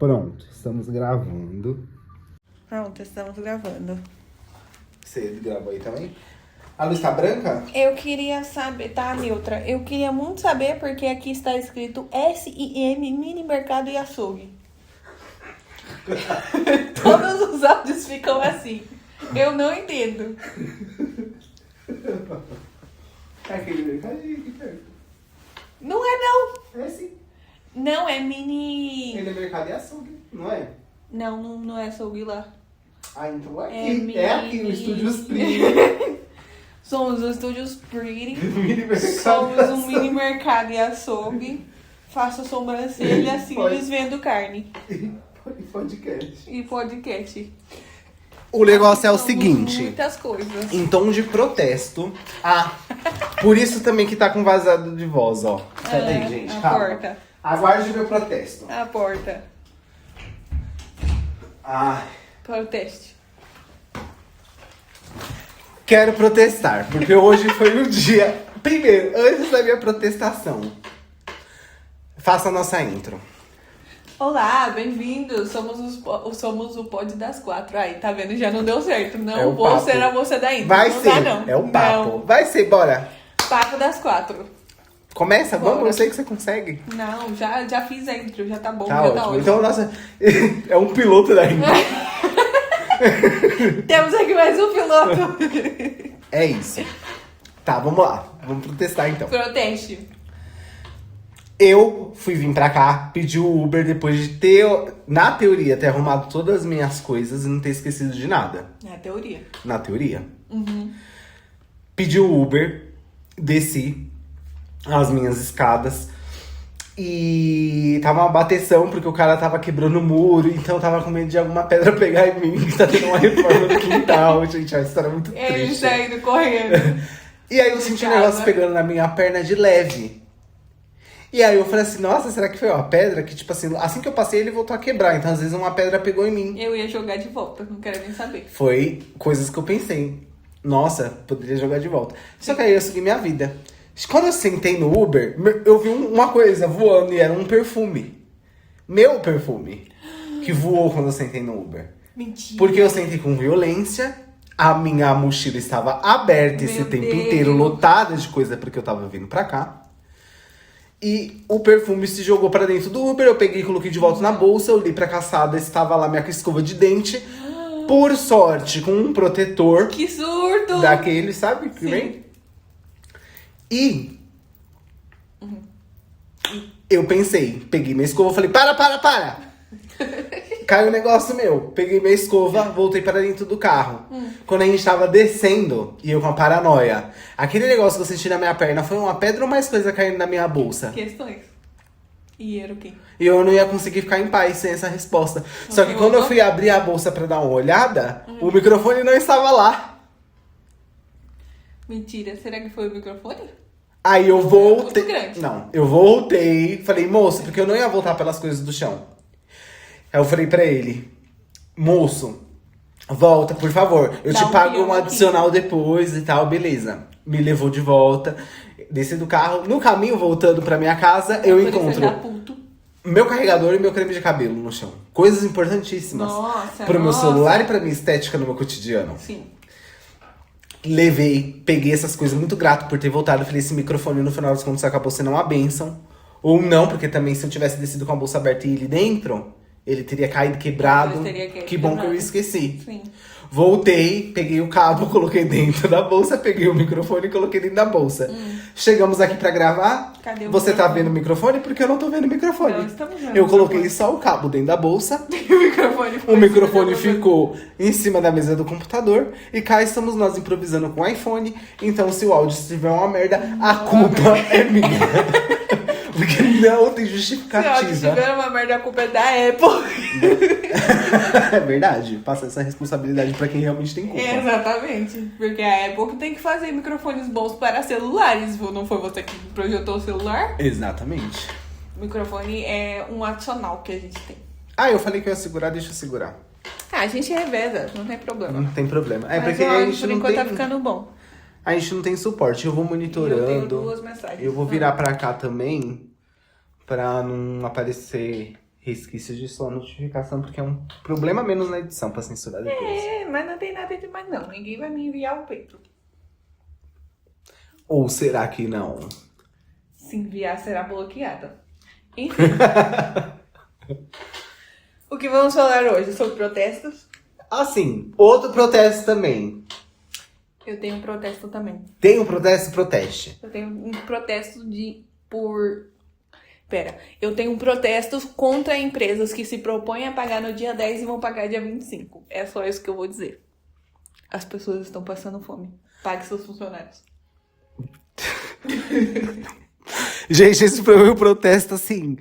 Pronto, estamos gravando. Pronto, estamos gravando. Você gravou aí também? A luz tá branca? Eu queria saber, tá, neutra? Eu queria muito saber porque aqui está escrito SIM, Mini Mercado e Açougue. Todos os áudios ficam assim. Eu não entendo. É aquele mercadinho aqui perto. Não é, não. É sim. Não, é mini... Ele é mercado e açougue, não é? Não é açougue lá. Ah, então é É aqui. mini- É aqui, o Estúdios Pretty. Somos o Estúdios Pretty. Mini mercado Somos e um açougue. mini mercado e açougue. Faço sobrancelha, cílios, vendo carne. E podcast. E podcast. O negócio é o Somos seguinte. Muitas coisas. Em tom de protesto. Ah, por isso também que tá com vazado de voz, ó. Peraí, gente, a calma. porta. Aguarde o meu protesto. A porta. Ai. Proteste. Quero protestar, porque hoje foi um dia... Primeiro, antes da minha protestação, faça a nossa intro. Olá, bem-vindos. Somos o Pod das Quatro. Aí, tá vendo? Já não deu certo. Não É o vou papo. ser a moça da intro. Vai não ser, dá, não. é o papo. Não. Vai ser, bora. Papo das Quatro. Começa, vamos, Bora. eu sei que você consegue. Não, já fiz a intro. Já tá bom, Tá já ótimo. tá ótimo. Então, nossa, é um piloto da intro. Temos aqui mais um piloto. É isso. Tá, vamos lá. Vamos protestar então. Proteste. Eu fui vir pra cá, pedi o Uber depois de ter, na teoria, ter arrumado todas as minhas coisas e não ter esquecido de nada. É a teoria. Na teoria. Pedi o Uber, desci as minhas escadas e tava uma bateção porque o cara tava quebrando o muro, então eu tava com medo de alguma pedra pegar em mim, que tá tendo uma reforma no quintal. Gente, a história é muito Ele triste. saindo correndo. E aí eu senti um negócio pegando na minha perna de leve. E aí eu falei assim, nossa, será que foi uma pedra? Que tipo assim que eu passei ele voltou a quebrar. Então às vezes uma pedra pegou em mim. Eu ia jogar de volta, não quero nem saber. Foi coisas que eu pensei. Nossa, poderia jogar de volta. Só que aí eu segui minha vida. Quando eu sentei no Uber, eu vi uma coisa voando e era um perfume. Meu perfume. Que voou quando eu sentei no Uber. Mentira. Porque eu sentei com violência. A minha mochila estava aberta esse Meu tempo Deus. inteiro, lotada de coisa, porque eu tava vindo pra cá. E o perfume se jogou pra dentro do Uber, eu peguei e coloquei de volta na bolsa, eu olhei pra caçada, estava lá minha escova de dente. Por sorte, com um protetor Que surto! daquele, sabe? Que Sim. vem. E eu pensei, peguei minha escova, falei, para! Caiu um negócio meu. Peguei minha escova, voltei para dentro do carro. Quando a gente tava descendo, e eu com a paranoia, aquele negócio que eu senti na minha perna foi uma pedra ou mais coisa caindo na minha bolsa? Questões. E era o quê? E eu não ia conseguir ficar em paz sem essa resposta. Só que quando eu fui abrir a bolsa pra dar uma olhada, o microfone não estava lá. Mentira, será que foi o microfone? Aí eu voltei. Muito grande. Não, eu voltei. Falei, moço, porque eu não ia voltar pelas coisas do chão. Aí eu falei pra ele, moço, volta, por favor. Eu Dá te um pago peão um aqui. adicional depois e tal, beleza. Me levou de volta, desci do carro. No caminho, voltando pra minha casa, eu Por isso encontro dá puto. meu carregador e meu creme de cabelo no chão. Coisas importantíssimas. Nossa, Pro meu nossa. celular e pra minha estética no meu cotidiano. Sim. Levei, peguei essas coisas, muito grato por ter voltado. Falei, esse microfone no final dos contos acabou sendo uma bênção. Ou não, porque também se eu tivesse descido com a bolsa aberta e ele dentro, ele teria caído quebrado. Talvez teria Que bom que eu quebrado. esqueci. Sim. Voltei, peguei o cabo, coloquei dentro da bolsa, peguei o microfone e coloquei dentro da bolsa. Chegamos aqui pra gravar. Cadê o Você tá microfone? vendo o microfone? Porque eu não tô vendo o microfone. Não estamos vendo Eu o coloquei microfone. só o cabo dentro da bolsa. O microfone foi O microfone ficou em cima da mesa do computador. E cá estamos nós improvisando com o iPhone. Então, se o áudio estiver uma merda, a culpa é minha. Porque não tem Se justificativa. tiver uma merda, a culpa é da Apple. É verdade. Passa essa responsabilidade pra quem realmente tem culpa. Exatamente. Porque a Apple que tem que fazer microfones bons para celulares. Não foi você que projetou o celular? Exatamente. O microfone é um adicional que a gente tem. Ah, eu falei que eu ia segurar, deixa eu segurar. Ah, a gente reveza, não tem problema. Não tem problema. É Mas porque o a áudio, gente por não enquanto tem... tá ficando bom. A gente não tem suporte. Eu vou monitorando. Eu tenho 2 mensagens. Eu vou virar pra cá também, pra não aparecer resquício de sua notificação, porque é um problema menos na edição pra censurar depois. É, mas não tem nada demais não. Ninguém vai me enviar o peito. Ou será que não? Se enviar, será bloqueada. Enfim. O que vamos falar hoje? Sobre protestos? Assim, outro protesto também. Eu tenho um protesto também. Tem um protesto, proteste. Eu tenho um protesto eu tenho um protesto contra empresas que se propõem a pagar no dia 10 e vão pagar dia 25. É só isso que eu vou dizer. As pessoas estão passando fome. Pague seus funcionários. Gente, esse foi um protesto, assim,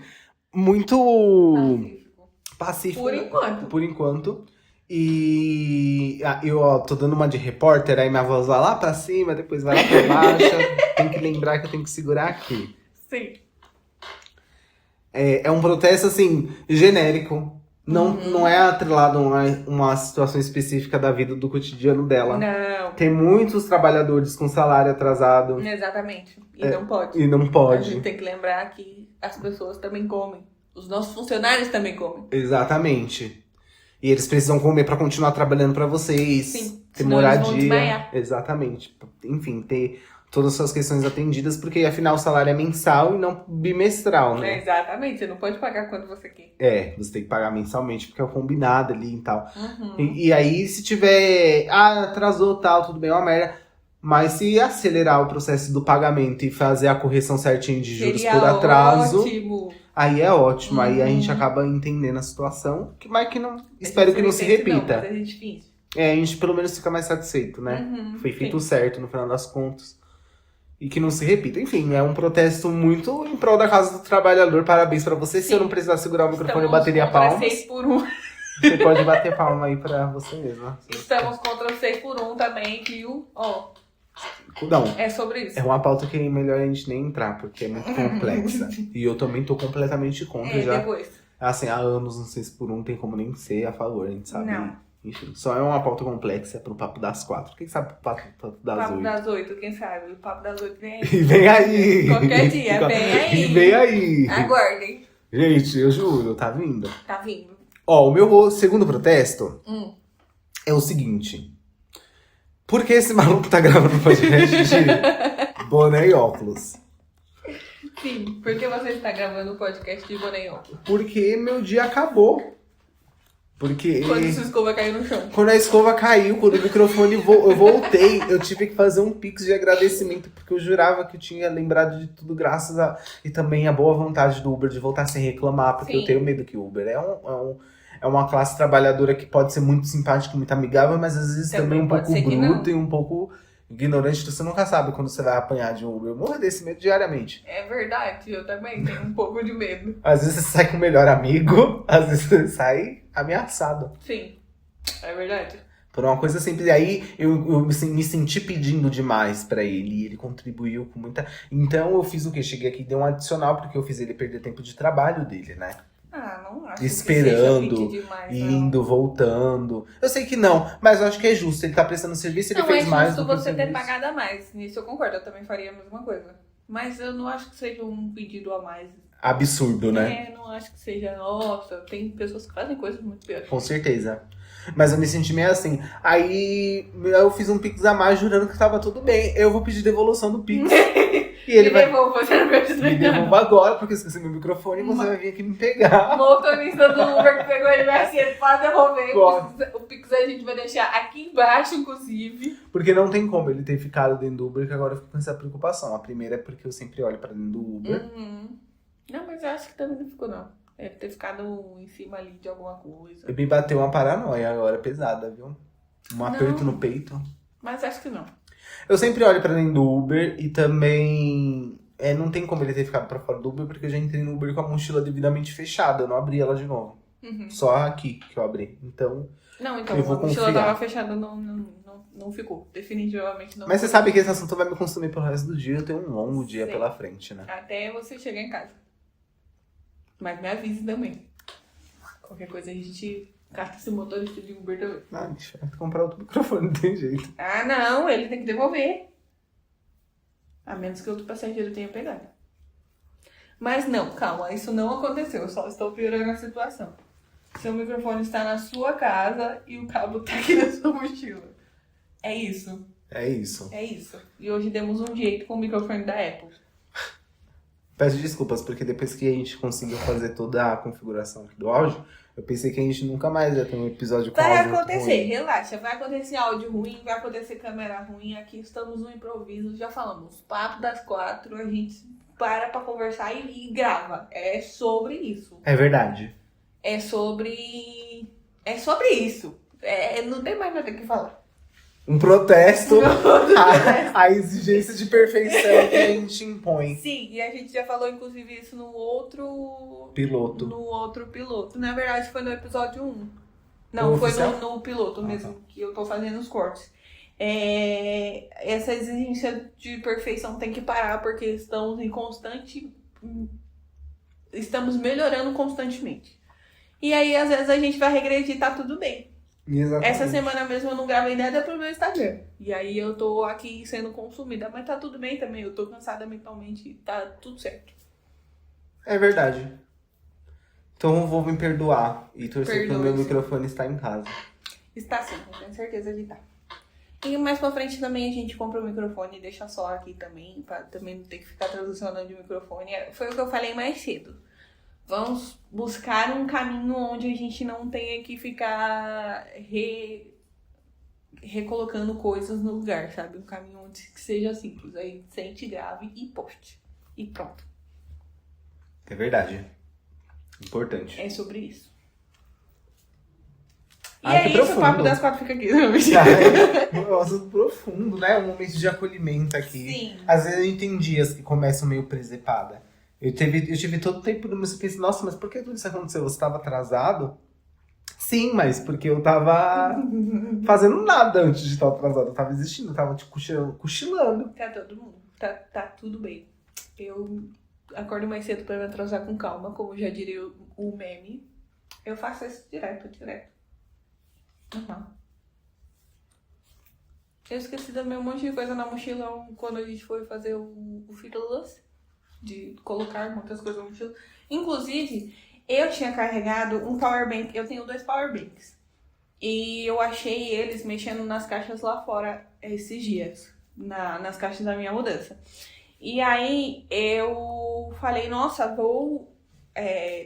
muito pacífico. Por enquanto. E eu tô dando uma de repórter, aí minha voz vai lá pra cima, depois vai lá pra baixo. Tem que lembrar que eu tenho que segurar aqui. Sim. É um protesto, assim, genérico. Não é atrelado a uma situação específica da vida, do cotidiano dela. Não. Tem muitos trabalhadores com salário atrasado. Exatamente. E não pode. E não A pode. gente tem que lembrar que as pessoas também comem. Os nossos funcionários também comem. Exatamente. E eles precisam comer pra continuar trabalhando pra vocês. Sim. Ter Senão eles vão moradia. desmaiar. Exatamente. Enfim, ter todas as suas questões atendidas, porque afinal o salário é mensal e não bimestral, né? Exatamente. Você não pode pagar quando você quer. Você tem que pagar mensalmente, porque é o combinado ali e tal. Uhum. E aí, se tiver... atrasou tal, tudo bem, é uma merda. Mas se acelerar o processo do pagamento e fazer a correção certinho de juros Seria por atraso... ótimo. Aí é ótimo, aí a Uhum. gente acaba entendendo a situação, mas que não... Espero que não se repita. Não, mas a gente finge. A gente pelo menos fica mais satisfeito, né? Uhum, Foi feito sim. certo no final das contas. E que não se repita. Enfim, é um protesto muito em prol da causa do trabalhador. Parabéns pra você. Se Sim. eu não precisar segurar o microfone, eu Estamos bateria contra palmas. 6 por 1. Você pode bater palma aí pra você mesma. Estamos contra 6 por 1 também, viu? Ó, Não, é sobre isso. é uma pauta que é melhor a gente nem entrar, porque é muito complexa. E eu também tô completamente contra já. Depois. Assim, há anos, não sei se por um tem como nem ser a favor, a gente sabe. Não. Enfim, só é uma pauta complexa pro Papo das 4. Quem sabe pro Papo das Papo 8? das 8, quem sabe? O Papo das 8 vem aí. E vem aí! Qualquer dia, vem aí. E vem aí! Aguardem. Gente, eu juro, tá vindo. Tá vindo. Ó, o meu segundo protesto Hum. é o seguinte. Por que esse maluco tá gravando podcast de boné e óculos? Sim, por que você está gravando o podcast de boné e óculos? Porque meu dia acabou. Porque Quando sua escova caiu no chão. quando a escova caiu, quando o microfone eu voltei, eu tive que fazer um pix de agradecimento, porque eu jurava que eu tinha lembrado de tudo graças a... E também a boa vontade do Uber de voltar sem reclamar, porque Sim. eu tenho medo que o Uber é uma classe trabalhadora que pode ser muito simpática, muito amigável, mas às vezes também um pode pouco ser que não. bruto e um pouco ignorante. Você nunca sabe quando você vai apanhar de um Uber. Eu morro desse medo diariamente. É verdade, eu também tenho um pouco de medo. Às vezes você sai com o melhor amigo, às vezes você sai ameaçado. Sim, é verdade. Por uma coisa simples. E aí eu me senti pedindo demais pra ele. E ele contribuiu com muita... Então eu fiz o quê? Cheguei aqui e dei um adicional, porque eu fiz ele perder tempo de trabalho dele, né? Não acho Esperando, que seja pedir demais, não. indo, voltando. Eu sei que não, mas eu acho que é justo. Ele tá prestando serviço, ele Não, fez é mais justo do que o você ter serviço. pagado a mais. Nisso eu concordo, eu também faria a mesma coisa. Mas eu não acho que seja um pedido a mais. Absurdo, né? Não acho que seja, nossa, tem pessoas que fazem coisas muito piores. Com certeza. Mas eu me senti meio assim. Aí eu fiz um Pix a mais jurando que tava tudo bem. Eu vou pedir devolução do Pix. E ele vai Você não precisa me devolver agora, porque eu esqueci meu microfone e você vai vir aqui me pegar. O motorista do Uber que pegou ele vai assim, ele pode devolver. Pode. O Pix a gente vai deixar aqui embaixo, inclusive. Porque não tem como ele ter ficado dentro do Uber, que agora eu fico com essa preocupação. A primeira é porque eu sempre olho pra dentro do Uber. Não, mas eu acho que também não ficou, não. Deve ter ficado em cima ali de alguma coisa. E me bateu uma paranoia agora, pesada, viu? Um aperto Não. no peito. Mas acho que não. Eu sempre olho pra dentro do Uber e também... não tem como ele ter ficado pra fora do Uber, porque eu já entrei no Uber com a mochila devidamente fechada. Eu não abri ela de novo. Só aqui que eu abri. Então... Não, então, Eu vou a mochila confiar. tava fechada, não ficou. Definitivamente não Mas você ficou. sabe que esse assunto vai me consumir pelo resto do dia. Eu tenho um longo dia Sim. pela frente, né? Até você chegar em casa. Mas me avise também. Qualquer coisa a gente cata esse motorista de Uber também. Ah, deixa eu comprar outro microfone, não tem jeito. Ah, não, ele tem que devolver. A menos que outro passageiro tenha pegado. Mas não, calma, isso não aconteceu, eu só estou piorando a situação. Seu microfone está na sua casa e o cabo tá aqui na sua mochila. É isso. É isso. É isso. E hoje demos um jeito com o microfone da Apple. Peço desculpas, porque depois que a gente conseguiu fazer toda a configuração aqui do áudio, eu pensei que a gente nunca mais ia ter um episódio com Vai áudio acontecer, ruim. relaxa. Vai acontecer áudio ruim, vai acontecer câmera ruim. Aqui estamos no improviso, já falamos. Papo das 4, a gente para pra conversar e grava. É sobre isso. É verdade. É sobre isso. Não tem mais nada o que falar. Um protesto à exigência de perfeição que a gente impõe. Sim, e a gente já falou, inclusive, isso no outro Piloto. piloto. Na verdade, foi no episódio 1. Não, O foi oficial? no piloto mesmo, que eu tô fazendo os cortes. Essa exigência de perfeição tem que parar, porque estamos melhorando constantemente. E aí, às vezes, a gente vai regredir e tá tudo bem. Exatamente. Essa semana mesmo eu não gravei nada pro meu Instagram. E aí eu tô aqui sendo consumida, mas tá tudo bem também. Eu tô cansada mentalmente e tá tudo certo. É verdade. Então eu vou me perdoar e torcer pro meu Perdoe-se. microfone estar em casa. Está sim, eu tenho certeza de tá. E mais pra frente também a gente compra o microfone e deixa só aqui também, pra também não ter que ficar transicionando de microfone. Foi o que eu falei mais cedo. Vamos buscar um caminho onde a gente não tenha que ficar recolocando coisas no lugar, sabe? Um caminho onde que seja simples. Aí sente, grave e poste. E pronto. É verdade. Importante. É sobre isso. E Ai, é que isso, profundo. o Papo das 4 fica aqui. Um assunto profundo, né? Um momento de acolhimento aqui. Sim. Às vezes eu entendi as que começam meio presepada. Eu tive todo o tempo do meu... Eu pensei, nossa, mas por que tudo isso aconteceu? Você estava atrasado? Sim, mas porque eu tava fazendo nada antes de estar atrasado. Eu tava existindo, eu tava tipo, cochilando. Tá todo mundo. Tá tudo bem. Eu acordo mais cedo pra me atrasar com calma, como já diria o meme. Eu faço isso direto. Normal. Eu esqueci da meu monte de coisa na mochila quando a gente foi fazer o freelance. De colocar muitas coisas na mochila. Inclusive, eu tinha carregado um powerbank. Eu tenho 2 powerbanks. E eu achei eles mexendo nas caixas lá fora esses dias. Nas caixas da minha mudança. E aí eu falei, nossa, vou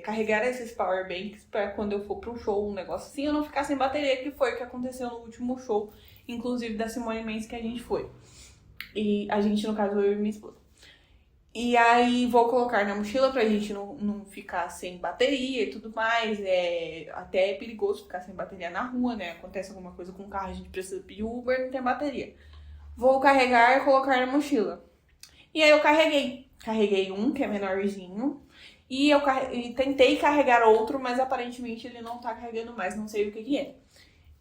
carregar esses powerbanks pra quando eu for pro show, um negócio assim, eu não ficar sem bateria, que foi o que aconteceu no último show, inclusive da Simone Mendes que a gente foi. E a gente, no caso, eu e minha esposa. E aí vou colocar na mochila pra gente não ficar sem bateria e tudo mais. Até é perigoso ficar sem bateria na rua, né? Acontece alguma coisa com o carro, a gente precisa pedir Uber, não tem bateria. Vou carregar e colocar na mochila. E aí eu carreguei. Carreguei um, que é menorzinho. E eu tentei carregar outro, mas aparentemente ele não tá carregando mais, não sei o que é.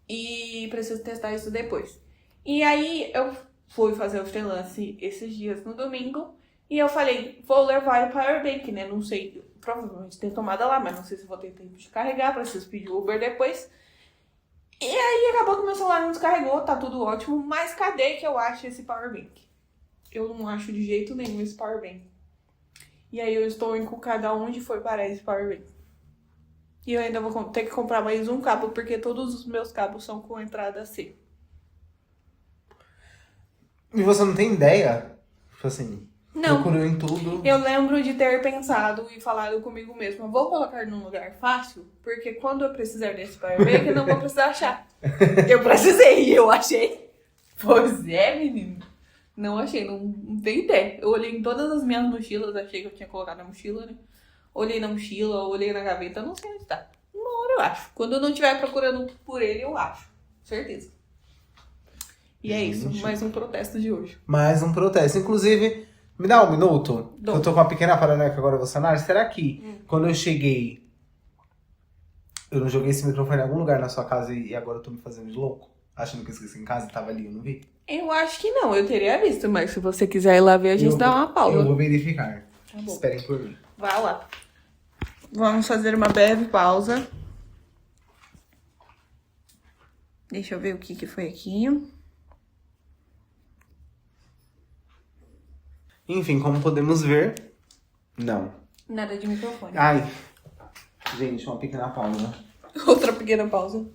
E preciso testar isso depois. E aí eu fui fazer o freelance esses dias no domingo. E eu falei, vou levar o powerbank, né? Não sei, provavelmente tem tomada lá, mas não sei se vou ter tempo de carregar, preciso pedir Uber depois. E aí acabou que meu celular não descarregou, tá tudo ótimo, mas cadê que eu acho esse powerbank? Eu não acho de jeito nenhum esse powerbank. E aí eu estou encucada onde foi parar esse powerbank. E eu ainda vou ter que comprar mais um cabo, porque todos os meus cabos são com entrada C. E você não tem ideia? Tipo assim, Não. procurou em tudo. Eu lembro de ter pensado e falado comigo mesma, vou colocar num lugar fácil, porque quando eu precisar desse powerbank, eu não vou precisar achar. Eu precisei e eu achei. Pois é, menino. Não achei, não tenho ideia. Eu olhei em todas as minhas mochilas, achei que eu tinha colocado na mochila, né? Olhei na mochila, olhei na gaveta, não sei onde tá. Uma hora eu acho. Quando eu não estiver procurando por ele, eu acho. Certeza. E é isso, mais um protesto de hoje. Mais um protesto. Inclusive, me dá um minuto. Dou. Eu tô com uma pequena paranoia que agora eu vou sanar. Será que quando eu cheguei, eu não joguei esse microfone em algum lugar na sua casa e agora eu tô me fazendo de louco? Achando que eu esqueci em casa e tava ali, eu não vi? Eu acho que não, eu teria visto, mas se você quiser ir lá ver, a gente dá uma pausa. Eu vou verificar. Tá bom. Esperem por mim. Vai lá. Vamos fazer uma breve pausa. Deixa eu ver o que foi aqui. Enfim, como podemos ver, não. Nada de microfone. Ai, gente, uma pequena pausa. Outra pequena pausa.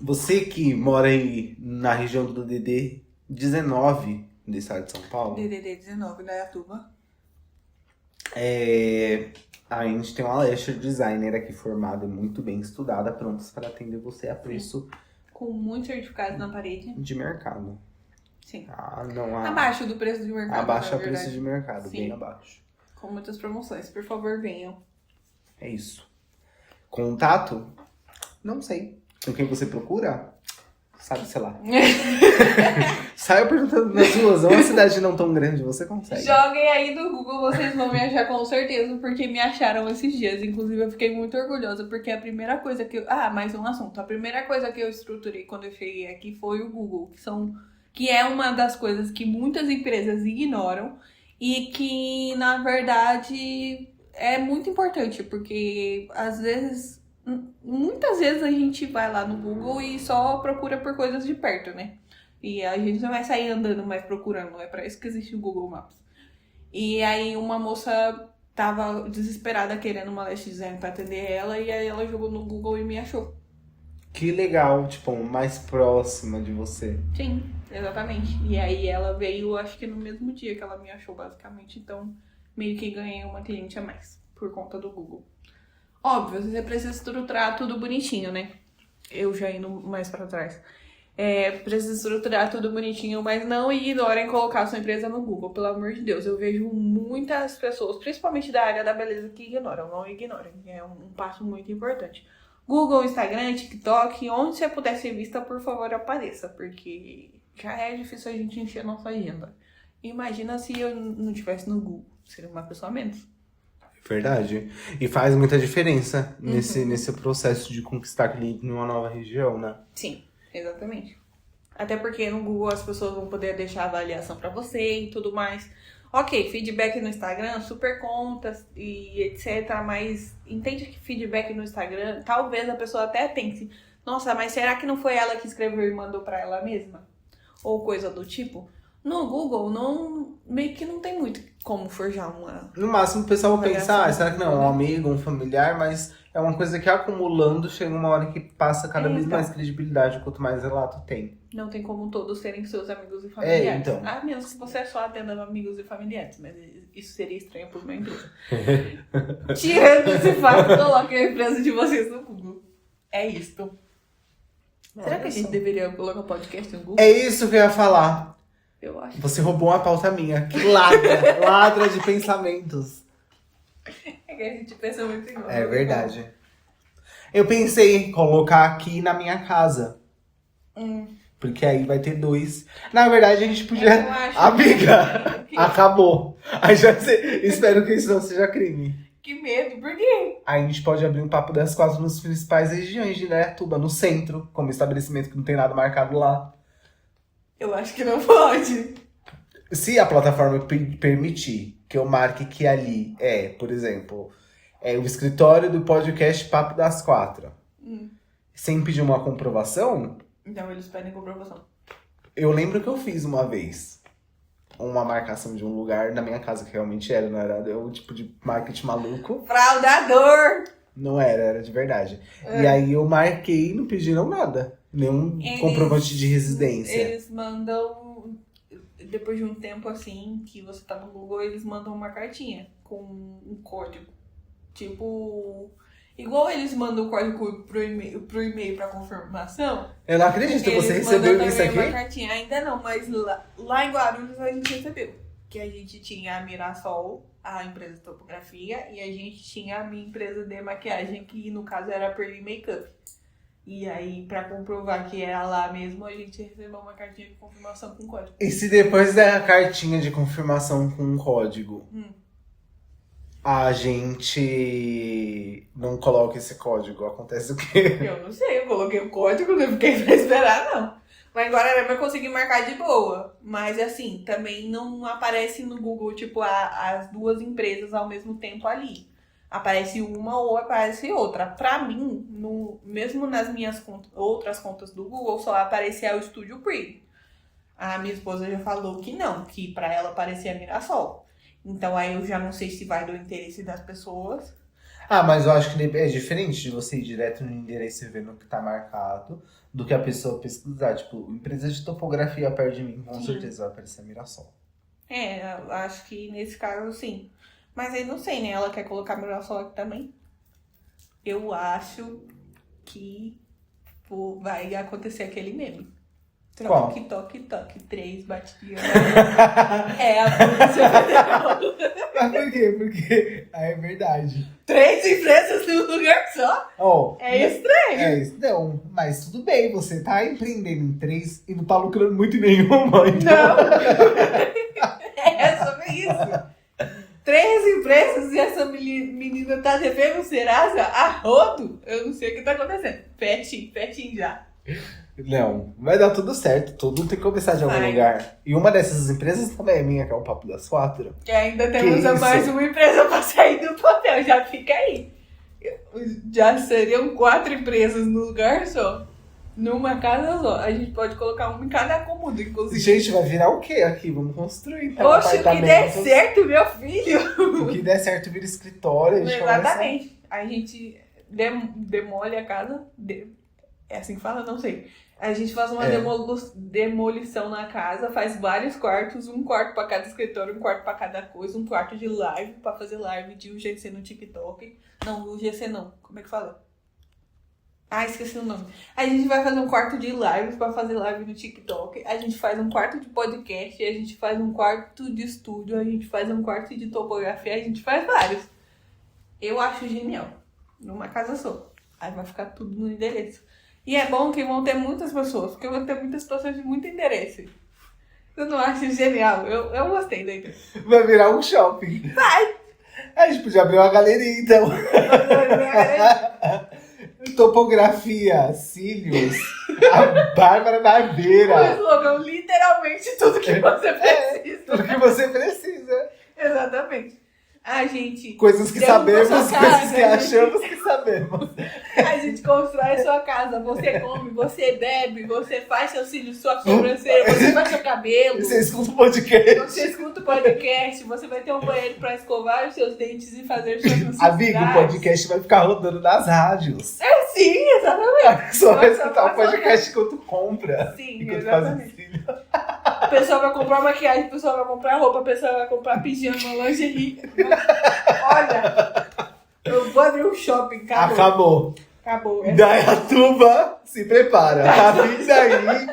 Você que mora aí na região do DD 19 do estado de São Paulo, DDD 19, da Iatuba. a gente tem uma Lasher Designer aqui formada, muito bem estudada, prontas para atender você a preço Com muitos certificados na parede. de mercado. Sim. Não há... Abaixo do preço de mercado. Abaixo na o preço verdade. de mercado, Sim. bem abaixo. Com muitas promoções. Por favor, venham. É isso. Contato? Não sei. Com quem você procura? Sabe, sei lá. Saia perguntando nas ruas. É uma cidade não tão grande, você consegue. Joguem aí no Google, vocês vão me achar com certeza, porque me acharam esses dias. Inclusive, eu fiquei muito orgulhosa, porque a primeira coisa que eu... mais um assunto. A primeira coisa que eu estruturei quando eu cheguei aqui foi o Google, que é uma das coisas que muitas empresas ignoram e que, na verdade, é muito importante, porque às vezes... Muitas vezes a gente vai lá no Google e só procura por coisas de perto, né? E a gente não vai sair andando mais procurando, é pra isso que existe o Google Maps. E aí uma moça tava desesperada querendo uma Lash Design pra atender ela, e aí ela jogou no Google e me achou. Que legal, tipo, mais próxima de você. Sim, exatamente. E aí ela veio, acho que no mesmo dia que ela me achou, basicamente. Então, meio que ganhei uma cliente a mais, por conta do Google. Óbvio, você precisa estruturar tudo bonitinho, né? Eu já indo mais pra trás. Precisa estruturar tudo bonitinho, mas não ignorem colocar sua empresa no Google, pelo amor de Deus. Eu vejo muitas pessoas, principalmente da área da beleza, que ignoram. Não ignorem, é um passo muito importante. Google, Instagram, TikTok, onde você puder ser vista, por favor, apareça, porque já é difícil a gente encher a nossa agenda. Imagina se eu não estivesse no Google, seria uma pessoa a menos. Verdade. E faz muita diferença nesse processo de conquistar cliente numa nova região, né? Sim, exatamente. Até porque no Google as pessoas vão poder deixar avaliação pra você e tudo mais. Ok, feedback no Instagram, super contas e etc. Mas entende que feedback no Instagram, talvez a pessoa até pense, nossa, mas será que não foi ela que escreveu e mandou pra ela mesma? Ou coisa do tipo. No Google, meio que não tem muito como forjar uma... No máximo o pessoal vai pensar, avaliação. será que não é um amigo, um familiar, mas é uma coisa que acumulando chega uma hora que passa cada vez mais credibilidade, quanto mais relato tem. Não tem como todos serem seus amigos e familiares. Então. A menos que você só atenda amigos e familiares, mas isso seria estranho por uma empresa. Tirando esse fato, coloque a empresa de vocês no Google. É isto. Será que a gente deveria colocar podcast no Google? É isso que eu ia falar. Eu acho. Você roubou uma pauta minha. Que ladra, ladra de pensamentos. É que a gente pensa muito igual. É verdade. Eu pensei em colocar aqui na minha casa. Porque aí vai ter 2. Na verdade, a gente podia... Eu acho Amiga, que- acabou. Aí já espero que isso não seja crime. Que medo, por quê? Aí a gente pode abrir um papo das 4 nas principais regiões de Indaiatuba, no centro, como estabelecimento que não tem nada marcado lá. Eu acho que não pode. Se a plataforma permitir que eu marque que ali por exemplo, o escritório do podcast Papo das 4, sem pedir uma comprovação, Então eles pedem comprovação. eu lembro que eu fiz uma vez uma marcação de um lugar na minha casa, que realmente era, não era um tipo de marketing maluco. Fraudador! Não era de verdade. E aí eu marquei e não pediram nada. Nenhum comprovante de residência. Eles mandam, depois de um tempo assim, que você tá no Google, eles mandam uma cartinha com um código. Tipo, igual eles mandam o código pro e-mail pra confirmação. Eu não acredito, você Eles recebeu mandam isso também aqui? uma cartinha. Ainda não, mas lá em Guarulhos a gente recebeu. Que a gente tinha a Mirassol, a empresa de topografia, e a gente tinha a minha empresa de maquiagem, que no caso era a Pearly Makeup. E aí, pra comprovar que era lá mesmo, a gente recebeu uma cartinha de confirmação com código. E se depois da cartinha de confirmação com um código, a gente não coloca esse código, acontece o quê? Eu não sei, eu coloquei o código, não fiquei pra esperar, não. Mas agora eu consegui marcar de boa. Mas assim, também não aparece no Google, tipo, as duas empresas ao mesmo tempo ali. Aparece uma ou aparece outra. Pra mim, mesmo nas minhas outras contas do Google, só aparecia o Estúdio Pretty. A minha esposa já falou que não, que pra ela aparecia Mirassol. Então aí eu já não sei se vai do interesse das pessoas. Ah, mas eu acho que é diferente de você ir direto no endereço e ver no que tá marcado do que a pessoa pesquisar. Tipo, empresa de topografia perto de mim, com certeza vai aparecer Mirassol. Eu acho que nesse caso sim. Mas aí não sei, né? Ela quer colocar Mirassol aqui também. Eu acho que vai acontecer aquele meme. Qual? Toque, toque, toque. 3 batidas. É a Polícia Federal. Mas por quê? Porque é verdade. 3 empresas num lugar só? Oh, É estranho. É isso, não. Mas tudo bem, você tá empreendendo em 3 e não tá lucrando muito em nenhuma. Então... Não. É sobre isso. 3 empresas e essa menina tá devendo Serasa a rodo. Eu não sei o que tá acontecendo. Pertinho já. Não, vai dar tudo certo. Tudo tem que começar de algum lugar. E uma dessas empresas também é minha, que é o Papo das 4. E ainda temos mais uma empresa pra sair do papel. Já fica aí. Já seriam 4 empresas no lugar só. Numa casa só. A gente pode colocar uma em cada cômodo, inclusive. Gente, vai virar o quê aqui? Vamos construir, então, Poxa, o que der certo, meu filho. O que der certo vira escritório. A gente Exatamente. A gente demole a casa. É assim que fala? Não sei. A gente faz uma demolição na casa, faz vários quartos, um quarto pra cada escritório, um quarto pra cada coisa, um quarto de live, pra fazer live de UGC no TikTok. Não, UGC não. Como é que fala? Ah, esqueci o nome. A gente vai fazer um quarto de lives pra fazer live no TikTok. A gente faz um quarto de podcast, a gente faz um quarto de estúdio, a gente faz um quarto de topografia, a gente faz vários. Eu acho genial. Numa casa só. Aí vai ficar tudo no endereço. E é bom que vão ter muitas pessoas, porque vão ter muitas pessoas de muito endereço. Eu não acho genial. Eu gostei da ideia. Vai virar um shopping. Vai! A gente podia abrir uma galeria, então. Topografia, cílios, a Bárbara Barbeira. O slogan, literalmente tudo que você precisa. Tudo que você precisa. Exatamente. A gente... Coisas que sabemos, coisas que achamos que sabemos. A gente constrói sua casa, você come, você bebe, você faz seus cílios, sua sobrancelha, você faz seu cabelo. Você escuta o podcast. Você escuta o podcast, você vai ter um banheiro pra escovar os seus dentes e fazer suas necessidades. Amigo, o podcast vai ficar rodando nas rádios. Sim, exatamente. Só vai escutar o podcast enquanto compra. Sim, enquanto exatamente. faz o cílio. A pessoa vai comprar maquiagem, a pessoa vai comprar roupa, a pessoa vai comprar pijama, lingerie. Olha, eu vou abrir um shopping, acabou. Acabou. Indaiatuba, se prepara. Tá vindo aí.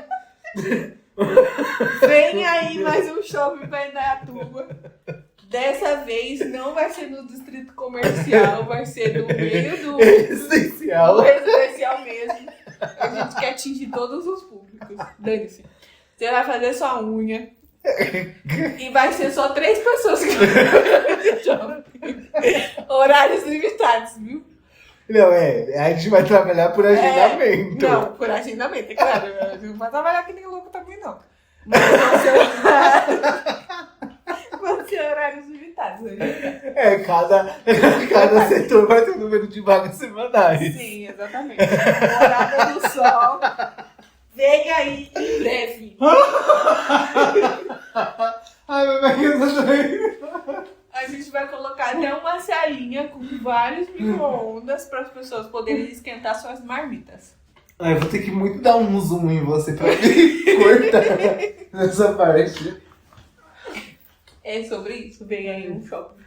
Vem aí mais um shopping pra Indaiatuba. Dessa vez não vai ser no distrito comercial, vai ser no meio do residencial. Do residencial mesmo. A gente quer atingir todos os públicos. Dane-se. Você vai fazer sua unha. E vai ser só 3 pessoas que vão. Horários limitados, viu? Não, a gente vai trabalhar por agendamento. Não, por agendamento, é claro. Não vai trabalhar que nem louco também, não. Mas vão ser horários limitados. Cada setor vai ter um número de vagas semanais. Sim, exatamente. Morada do Sol. Vem aí em breve. Ai, meu A gente vai colocar até uma salinha com vários micro-ondas para as pessoas poderem esquentar suas marmitas. Eu vou ter que muito dar um zoom em você pra me cortar nessa parte. É sobre isso. Vem aí um shopping.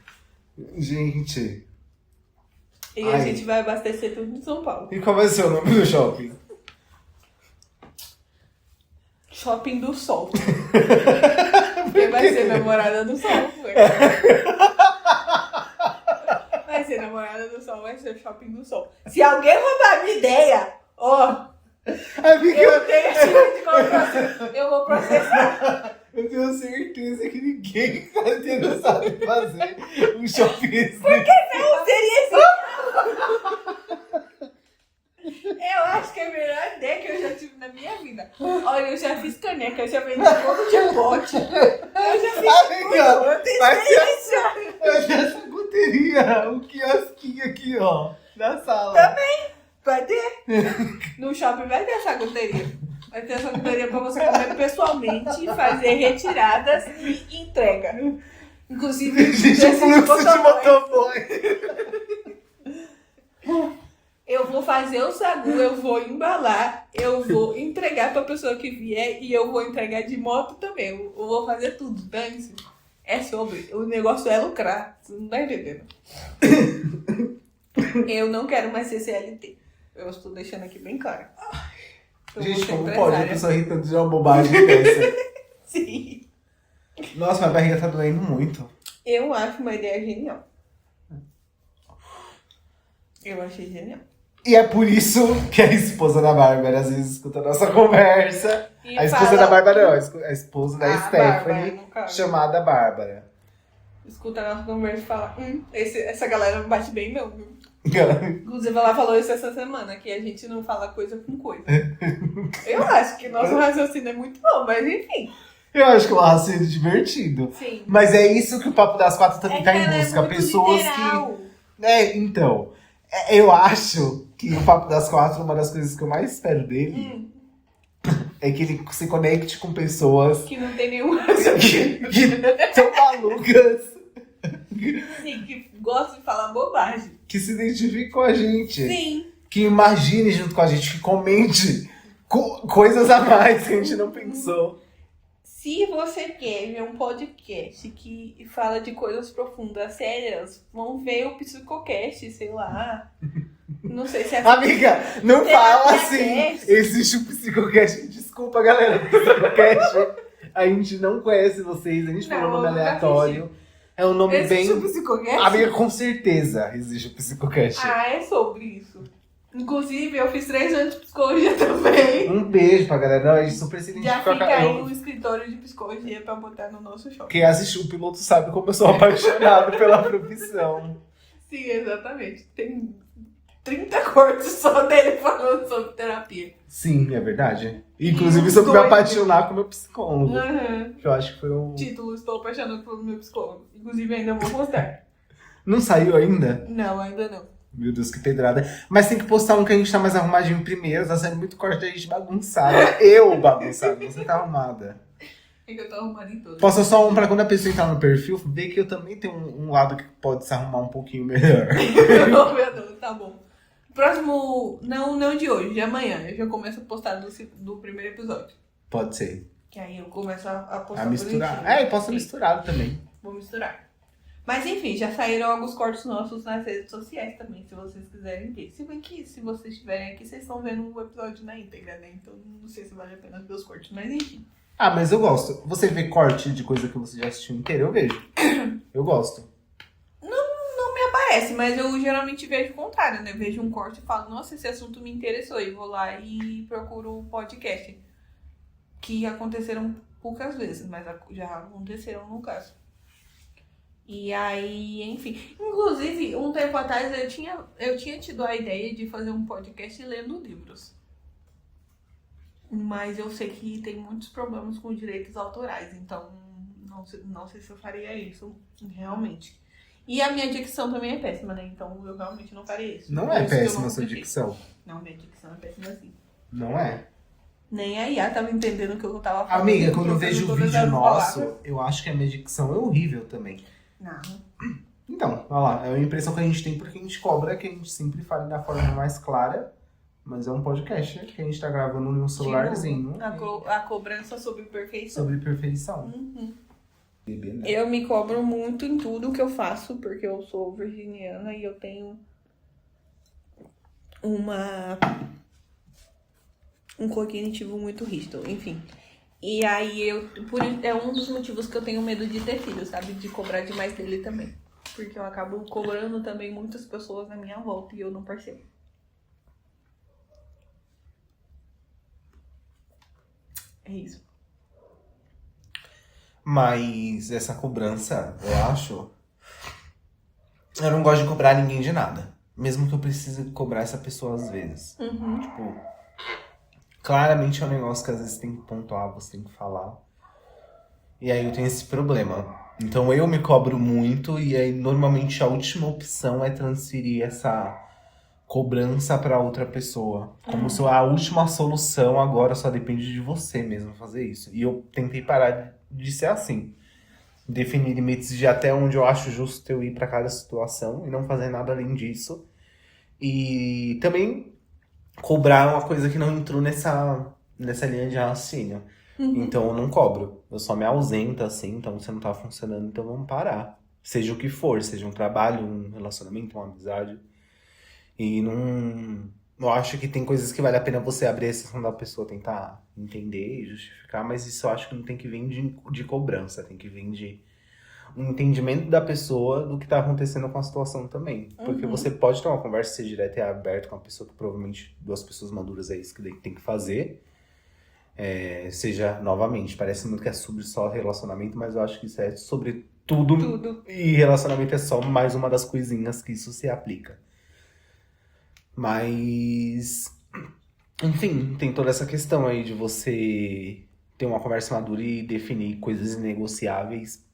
Gente. E a gente vai abastecer tudo em São Paulo. E qual vai ser o nome do shopping? Shopping do Sol. Porque vai ser namorada do Sol. Vai ser namorada do Sol, vai ser Shopping do Sol. Se alguém roubar minha ideia, eu tenho chance de comprar. Eu vou processar. Eu tenho certeza que ninguém vai ter sabe fazer um shopping assim. Por que não? Seria assim. Eu acho que é a melhor ideia que eu já tive na minha vida. Olha, eu já fiz caneca, eu já vendi bolo de pote. Eu já fiz tudo. Eu tenho experiência. Eu já essa goteria, o quiosquinho aqui, ó, na sala. Também. Vai ter. No shopping vai ter essa goteria. Vai ter essa goteria pra você comer pessoalmente, fazer retiradas e entrega. Inclusive, Gente, desses fluxo de motoboy. motoboy. Eu vou fazer o sagu, eu vou embalar, eu vou entregar pra pessoa que vier e eu vou entregar de moto também. Eu vou fazer tudo, dane-se. É sobre. O negócio é lucrar. Você não tá entendendo? Eu não quero mais ser CLT. Eu estou deixando aqui bem claro. Eu vou Gente, ser como pode empresária. a pessoa rir tanto de uma bobagem dessa? Sim. Nossa, minha barriga tá doendo muito. Eu acho uma ideia genial. Eu achei genial. E é por isso que a esposa da Bárbara às vezes escuta a nossa conversa. E A esposa fala- da Bárbara não, a esposa da A Stephanie, Bárbara, no caso. chamada Bárbara. Escuta a nossa conversa e fala, essa galera não bate bem não, viu? Inclusive, ela falou isso essa semana, que a gente não fala coisa com coisa. Eu acho que nosso raciocínio é muito bom, mas enfim. Eu acho que é um raciocínio divertido. Sim. Mas é isso que o Papo das Quatro também tá em busca. muito Pessoas literal. que. Então. Eu acho que o Papo das Quatro, uma das coisas que eu mais espero dele é que ele se conecte com pessoas Que não tem nenhum raciocínio. que são malucas, Sim, que gosta de falar bobagem. que se identifiquem com a gente. Sim. Que imagine junto com a gente, que comente coisas a mais que a gente não pensou. Se você quer ver um podcast que fala de coisas profundas, sérias, vão ver o Psicocast, sei lá. Não sei se é Amiga, não Terapia fala assim. Cast. Existe o Psicocast. Desculpa, galera, do Psicocast. A gente não conhece vocês, a gente falou Não, um nome eu nunca aleatório. É um nome Existe bem. o Psicocast? Amiga, com certeza existe o Psicocast. Ah, é sobre isso. Inclusive, eu fiz 3 anos de psicologia também. Um beijo pra galera. Não, a gente super se Já identifica fica com a aí eu- o escritório de psicologia pra botar no nosso show. Quem assistiu o piloto sabe como eu sou apaixonado pela profissão. Sim, exatamente. Tem 30 cortes só dele falando sobre terapia. Sim, é verdade. Inclusive uns sobre me dois. apaixonar com meu psicólogo. Uhum. Que eu acho que foi um. Título, estou apaixonado pelo meu psicólogo. Inclusive, ainda vou postar. Não saiu ainda? Não, ainda não. Meu Deus, que pedrada. Mas tem que postar um que a gente tá mais arrumadinho primeiro. Tá saindo muito corte da gente bagunçada. Eu bagunçada, você tá arrumada. É que eu tô arrumada em tudo. Posta só um pra quando a pessoa entrar no perfil, ver que eu também tenho um lado que pode se arrumar um pouquinho melhor. Oh, meu Deus, tá bom. Próximo, não de hoje, de amanhã. Eu já começo a postar do primeiro episódio. Pode ser. Que aí eu começo a postar A misturar. bonitinho. E posta Sim, misturado também. Vou misturar. Mas enfim, já saíram alguns cortes nossos nas redes sociais também, se vocês quiserem ver. Se bem que se vocês estiverem aqui, vocês estão vendo o episódio na íntegra, né? Então não sei se vale a pena ver os cortes, mas enfim. Ah, mas eu gosto. Você vê corte de coisa que você já assistiu inteira? Eu vejo. Eu gosto. Não me aparece, mas eu geralmente vejo o contrário, né? Vejo um corte e falo, nossa, esse assunto me interessou. E vou lá e procuro o podcast. Que aconteceram poucas vezes, mas já aconteceram no caso. E aí, enfim. Inclusive, um tempo atrás eu tinha tido a ideia de fazer um podcast lendo livros. Mas eu sei que tem muitos problemas com direitos autorais, então não sei se eu faria isso realmente. E a minha dicção também é péssima, né? Então eu realmente não faria isso. Não Por é isso que eu péssima não a sua publiquei. dicção. Não, minha dicção é péssima assim. Não é. Nem a IA tava entendendo o que eu tava falando. Amiga, quando eu trocando vejo o todas vídeo as nosso, palavras. eu acho que a minha dicção é horrível também. Não. Então, olha lá, é a impressão que a gente tem porque a gente cobra que a gente sempre fale da forma mais clara, mas é um podcast que a gente tá gravando num celularzinho A cobrança sobre perfeição. sobre perfeição. Uhum. Bebê, né? Eu me cobro muito em tudo que eu faço, porque eu sou virginiana e eu tenho um cognitivo muito rígido, enfim. E aí é um dos motivos que eu tenho medo de ter filho, sabe? De cobrar demais dele também. Porque eu acabo cobrando também muitas pessoas na minha volta e eu não percebo. É isso. Mas essa cobrança, eu acho. Eu não gosto de cobrar ninguém de nada. Mesmo que eu precise cobrar essa pessoa às vezes. Uhum. Tipo, claramente é um negócio que às vezes tem que pontuar, você tem que falar. E aí eu tenho esse problema. Então eu me cobro muito e aí normalmente a última opção é transferir essa cobrança pra outra pessoa. Como se a última solução agora só depende de você mesmo fazer isso. E eu tentei parar de ser assim. definir limites de até onde eu acho justo eu ir pra cada situação e não fazer nada além disso. E também cobrar uma coisa que não entrou nessa linha de raciocínio. Então eu não cobro. Eu só me ausento, assim, então você não tá funcionando, então vamos parar. Seja o que for, seja um trabalho, um relacionamento, uma amizade. E não. Eu acho que tem coisas que vale a pena você abrir a exceção da pessoa, tentar entender e justificar, mas isso eu acho que não tem que vir de cobrança, tem que vir de um entendimento da pessoa do que tá acontecendo com a situação também. Porque você pode ter uma conversa, ser direta e aberta com a pessoa, que provavelmente duas pessoas maduras é isso que tem que fazer. Seja, novamente, parece muito que é sobre só relacionamento, mas eu acho que isso é sobre tudo. Tudo. E relacionamento é só mais uma das coisinhas que isso se aplica. Mas, enfim, tem toda essa questão aí de você ter uma conversa madura e definir coisas inegociáveis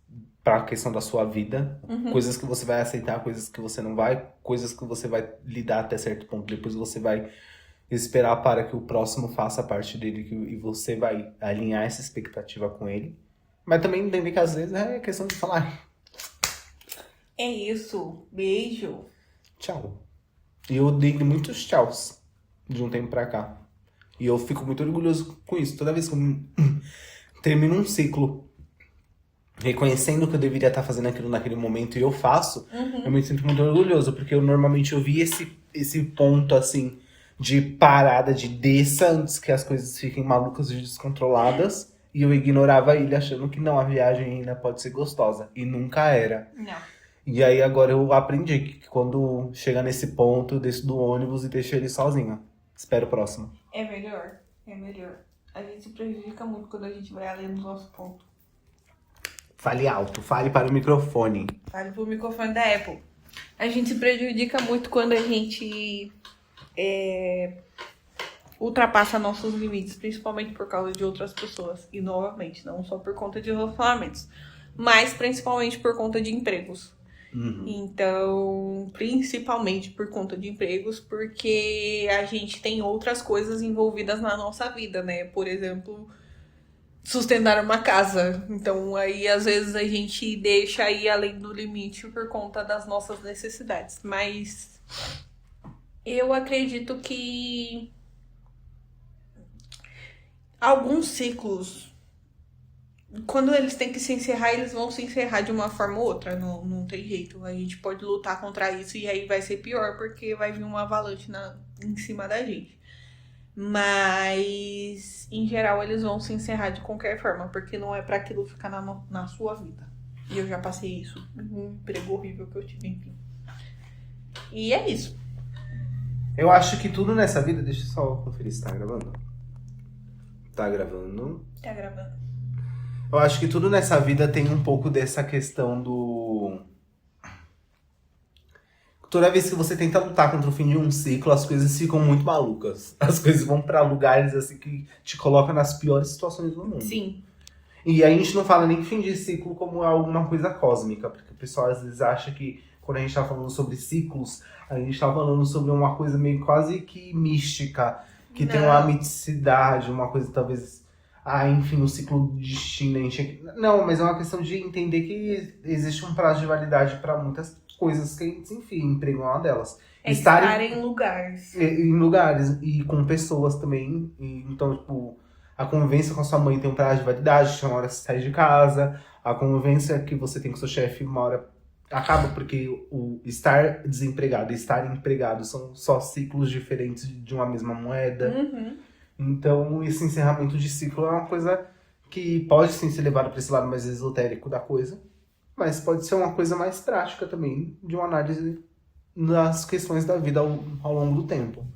pra questão da sua vida. Coisas que você vai aceitar, coisas que você não vai, coisas que você vai lidar até certo ponto. Depois você vai esperar para que o próximo faça parte dele e você vai alinhar essa expectativa com ele. Mas também entender que às vezes é questão de falar É isso. Beijo. tchau. E eu dei muitos tchauz de um tempo pra cá. E eu fico muito orgulhoso com isso. Toda vez que eu termino um ciclo reconhecendo que eu deveria estar fazendo aquilo naquele momento e eu faço, eu me sinto muito orgulhoso. Porque eu normalmente eu vi esse ponto assim de parada, de desça antes que as coisas fiquem malucas e descontroladas. E eu ignorava ele achando que não, a viagem ainda pode ser gostosa. E nunca era. Não. E aí agora eu aprendi que quando chega nesse ponto, eu desço do ônibus e deixo ele sozinho. Espero o próximo. É melhor. É melhor. A gente se prejudica muito quando a gente vai além do nosso ponto. Fale alto, fale para o microfone. Fale pro microfone da Apple. A gente se prejudica muito quando a gente ultrapassa nossos limites, principalmente por causa de outras pessoas. E novamente, não só por conta de relacionamentos, mas principalmente por conta de empregos. Então, principalmente por conta de empregos, porque a gente tem outras coisas envolvidas na nossa vida, né? Por exemplo, sustentar uma casa. Então, aí, às vezes, a gente deixa ir além do limite por conta das nossas necessidades. Mas eu acredito que alguns ciclos, quando eles têm que se encerrar, eles vão se encerrar de uma forma ou outra. Não tem jeito. A gente pode lutar contra isso e aí vai ser pior, porque vai vir uma avalanche em cima da gente. Mas, em geral, eles vão se encerrar de qualquer forma, porque não é pra aquilo ficar na sua vida. E eu já passei isso. Um emprego horrível que eu tive, enfim. E é isso. Eu acho que tudo nessa vida... Deixa eu só conferir se tá gravando. Tá gravando. Tá gravando. Eu acho que tudo nessa vida tem um pouco dessa questão do... Toda vez que você tenta lutar contra o fim de um ciclo, as coisas ficam muito malucas. As coisas vão pra lugares assim que te colocam nas piores situações do mundo. Sim. E aí a gente não fala nem fim de ciclo como alguma coisa cósmica, porque o pessoal às vezes acha que quando a gente tá falando sobre ciclos, a gente tá falando sobre uma coisa meio quase que mística, que tem uma miticidade, uma coisa talvez... enfim, o ciclo do destino. Não, mas é uma questão de entender que existe um prazo de validade para muitas coisas que, enfim, emprego é uma delas. Estar em lugares. Em lugares e com pessoas também. Então, tipo, a convivência com a sua mãe tem um prazo de validade, uma hora você sai de casa. A convivência que você tem com seu chefe, uma hora acaba, porque o estar desempregado e estar empregado são só ciclos diferentes de uma mesma moeda. Então, esse encerramento de ciclo é uma coisa que pode sim ser levada para esse lado mais esotérico da coisa, mas pode ser uma coisa mais prática também, de uma análise das questões da vida ao longo do tempo.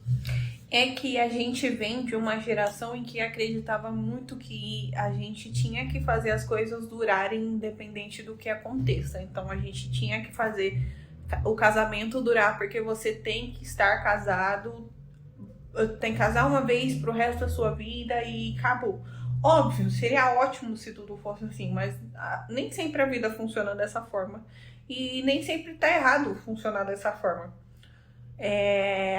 É que a gente vem de uma geração em que acreditava muito que a gente tinha que fazer as coisas durarem independente do que aconteça. Então, a gente tinha que fazer o casamento durar, porque você tem que estar casado, tem que casar uma vez pro resto da sua vida e acabou. Óbvio, seria ótimo se tudo fosse assim, mas nem sempre a vida funciona dessa forma. E nem sempre tá errado funcionar dessa forma.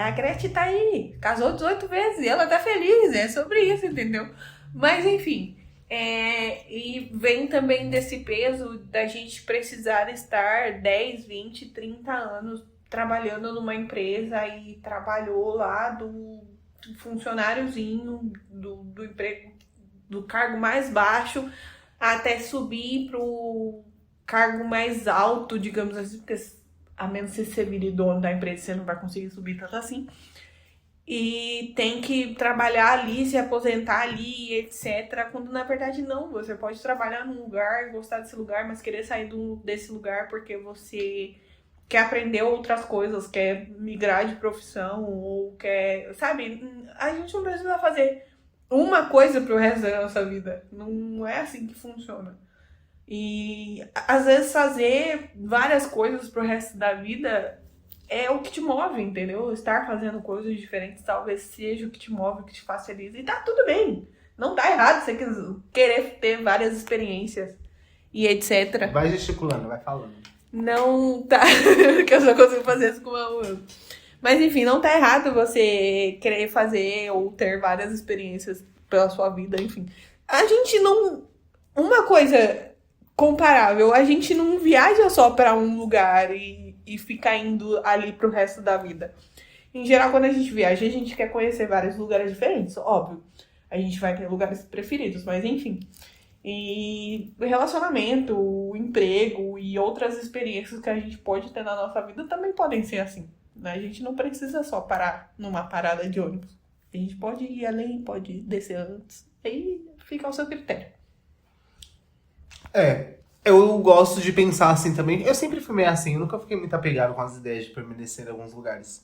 A Gretchen tá aí, casou 18 vezes e ela tá feliz, é sobre isso, entendeu? Mas enfim, E vem também desse peso da gente precisar estar 10, 20, 30 anos trabalhando numa empresa e trabalhou lá do funcionáriozinho, do emprego, do cargo mais baixo, até subir pro cargo mais alto, digamos assim, porque a menos que você vire dono da empresa, você não vai conseguir subir tanto assim. E tem que trabalhar ali, se aposentar ali, etc. Quando na verdade não, você pode trabalhar num lugar, gostar desse lugar, mas querer sair desse lugar porque você quer aprender outras coisas, quer migrar de profissão, ou quer. Sabe? A gente não precisa fazer uma coisa pro resto da nossa vida. Não é assim que funciona. E às vezes fazer várias coisas pro resto da vida é o que te move, entendeu? Estar fazendo coisas diferentes talvez seja o que te move, o que te faz feliz. E tá tudo bem. Não tá errado você querer ter várias experiências e etc. Vai gesticulando, vai falando. Não tá... que eu só consigo fazer isso com uma mão. Mas enfim, não tá errado você querer fazer ou ter várias experiências pela sua vida, enfim. A gente não... Uma coisa comparável, a gente não viaja só pra um lugar e fica indo ali pro resto da vida. Em geral, quando a gente viaja, a gente quer conhecer vários lugares diferentes, óbvio. A gente vai ter lugares preferidos, mas enfim. E o relacionamento, o emprego e outras experiências que a gente pode ter na nossa vida também podem ser assim, né? A gente não precisa só parar numa parada de ônibus. A gente pode ir além, pode descer antes. Aí fica ao seu critério. Eu gosto de pensar assim também. Eu sempre fui meio assim, eu nunca fiquei muito apegado com as ideias de permanecer em alguns lugares.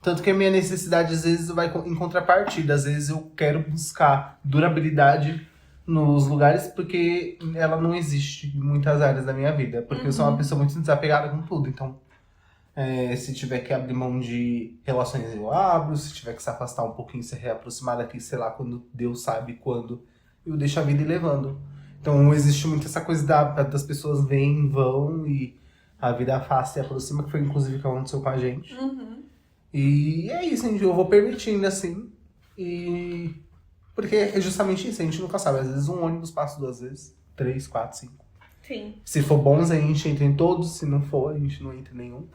Tanto que a minha necessidade, às vezes, vai em contrapartida. Às vezes eu quero buscar durabilidade nos lugares porque ela não existe em muitas áreas da minha vida. Porque eu sou uma pessoa muito desapegada com tudo. Então, se tiver que abrir mão de relações, eu abro. Se tiver que se afastar um pouquinho, se reaproximar daqui, sei lá, quando Deus sabe quando, eu deixo a vida ir levando. Então, existe muito essa coisa das pessoas vêm, vão e a vida afasta e aproxima, que foi inclusive o que aconteceu com a gente. E é isso, gente. Eu vou permitindo, assim. E... Porque é justamente isso, a gente nunca sabe. Às vezes um ônibus passa 2 vezes, 3, 4, 5. Sim. Se for bons, a gente entra em todos. Se não for, a gente não entra em nenhum.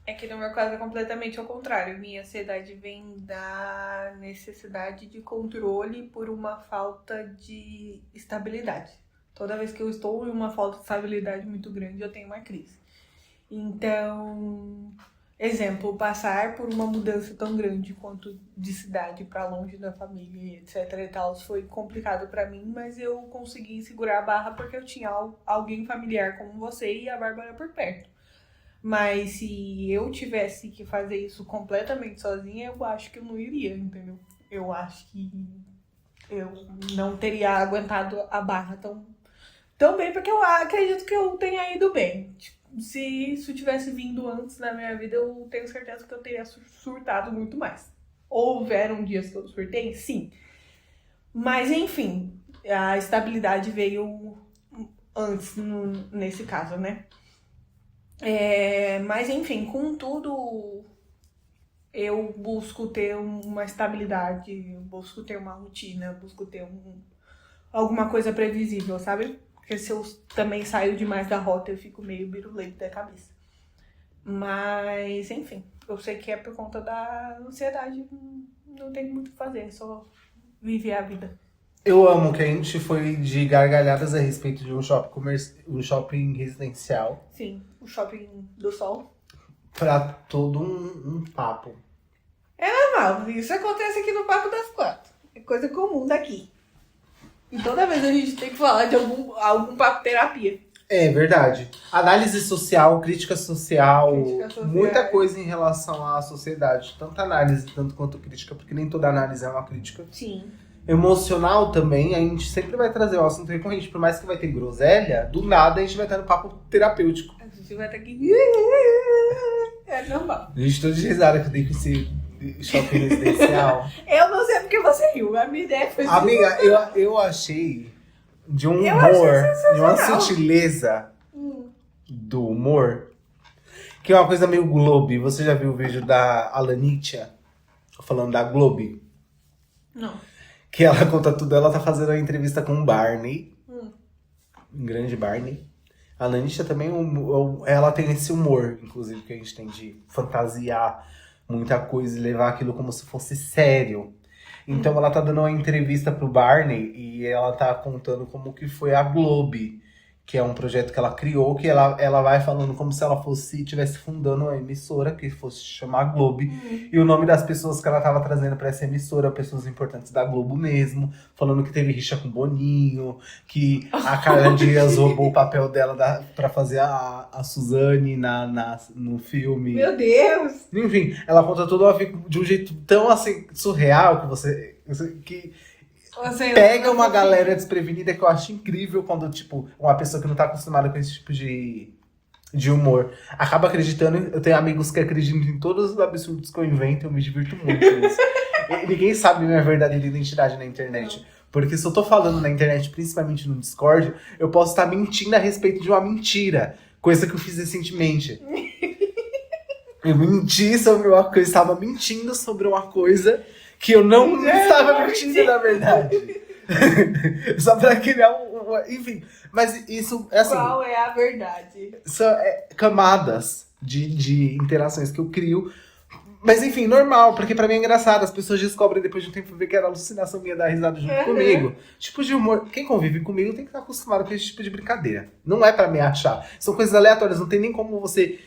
É que no meu caso é completamente ao contrário. Minha ansiedade vem da necessidade de controle por uma falta de estabilidade. Toda vez que eu estou em uma falta de estabilidade muito grande, eu tenho uma crise. Então, exemplo, passar por uma mudança tão grande quanto de cidade para longe da família, etc e tal, foi complicado para mim, mas eu consegui segurar a barra porque eu tinha alguém familiar como você e a Bárbara por perto. Mas se eu tivesse que fazer isso completamente sozinha, eu acho que eu não iria, entendeu? Eu acho que eu não teria aguentado a barra tão bem, porque eu acredito que eu tenha ido bem. Tipo, se isso tivesse vindo antes na minha vida, eu tenho certeza que eu teria surtado muito mais. Houveram dias que eu surtei? Sim. Mas, enfim, a estabilidade veio antes nesse caso, né? Mas, enfim, contudo, eu busco ter uma estabilidade, eu busco ter uma rotina, eu busco ter alguma coisa previsível, sabe? Porque se eu também saio demais da rota, eu fico meio biruleiro da cabeça. Mas, enfim, eu sei que é por conta da ansiedade, não tem muito o que fazer, é só viver a vida. Eu amo que a gente foi de gargalhadas a respeito de um shopping residencial. Sim, o shopping do sol. Pra todo um papo. É normal, isso acontece aqui no Papo das Quatro. É coisa comum daqui. E toda vez a gente tem que falar de algum papo terapia. É verdade. Análise social, crítica social, muita coisa em relação à sociedade. Tanto análise, tanto quanto crítica, porque nem toda análise é uma crítica. Sim. Emocional também, a gente sempre vai trazer o assunto recorrente. Por mais que vai ter groselha, do nada a gente vai estar no papo terapêutico. A gente vai estar aqui... É normal. A gente toda de risada que eu dei com esse shopping residencial. Eu não sei porque você riu, a minha ideia foi... Amiga, eu achei de um humor, de uma sutileza do humor, que é uma coisa meio Globe. Você já viu o vídeo da Alanitia falando da Globe? Não. Que ela conta tudo, ela tá fazendo uma entrevista com o Barney. Hum. Um grande Barney. A Lanisha também, ela tem esse humor, inclusive, que a gente tem de fantasiar muita coisa e levar aquilo como se fosse sério. Então ela tá dando uma entrevista pro Barney e ela tá contando como que foi a Globe, que é um projeto que ela criou, que ela vai falando como se ela estivesse fundando uma emissora que fosse chamar Globe. E o nome das pessoas que ela tava trazendo pra essa emissora, pessoas importantes da Globo mesmo, falando que teve rixa com o Boninho, que a Carla Dias roubou o papel dela pra fazer a Suzane no filme. Meu Deus! Enfim, ela conta tudo de um jeito tão assim, surreal que você pega uma galera desprevenida, que eu acho incrível quando, tipo, uma pessoa que não tá acostumada com esse tipo de humor acaba acreditando. Eu tenho amigos que acreditam em todos os absurdos que eu invento, eu me divirto muito com isso. E ninguém sabe minha verdadeira identidade na internet. Porque se eu tô falando na internet, principalmente no Discord, eu posso estar mentindo a respeito de uma mentira. Coisa que eu fiz recentemente. Eu menti sobre uma coisa, estava mentindo sobre uma coisa que eu não estava mentindo, na verdade. Só pra criar enfim, mas isso é assim. Qual é a verdade? São camadas de interações que eu crio. Mas enfim, normal, porque pra mim é engraçado. As pessoas descobrem depois de um tempo ver que era alucinação minha dar risada junto comigo. Tipo de humor. Quem convive comigo tem que estar acostumado com esse tipo de brincadeira. Não é pra me achar. São coisas aleatórias, não tem nem como você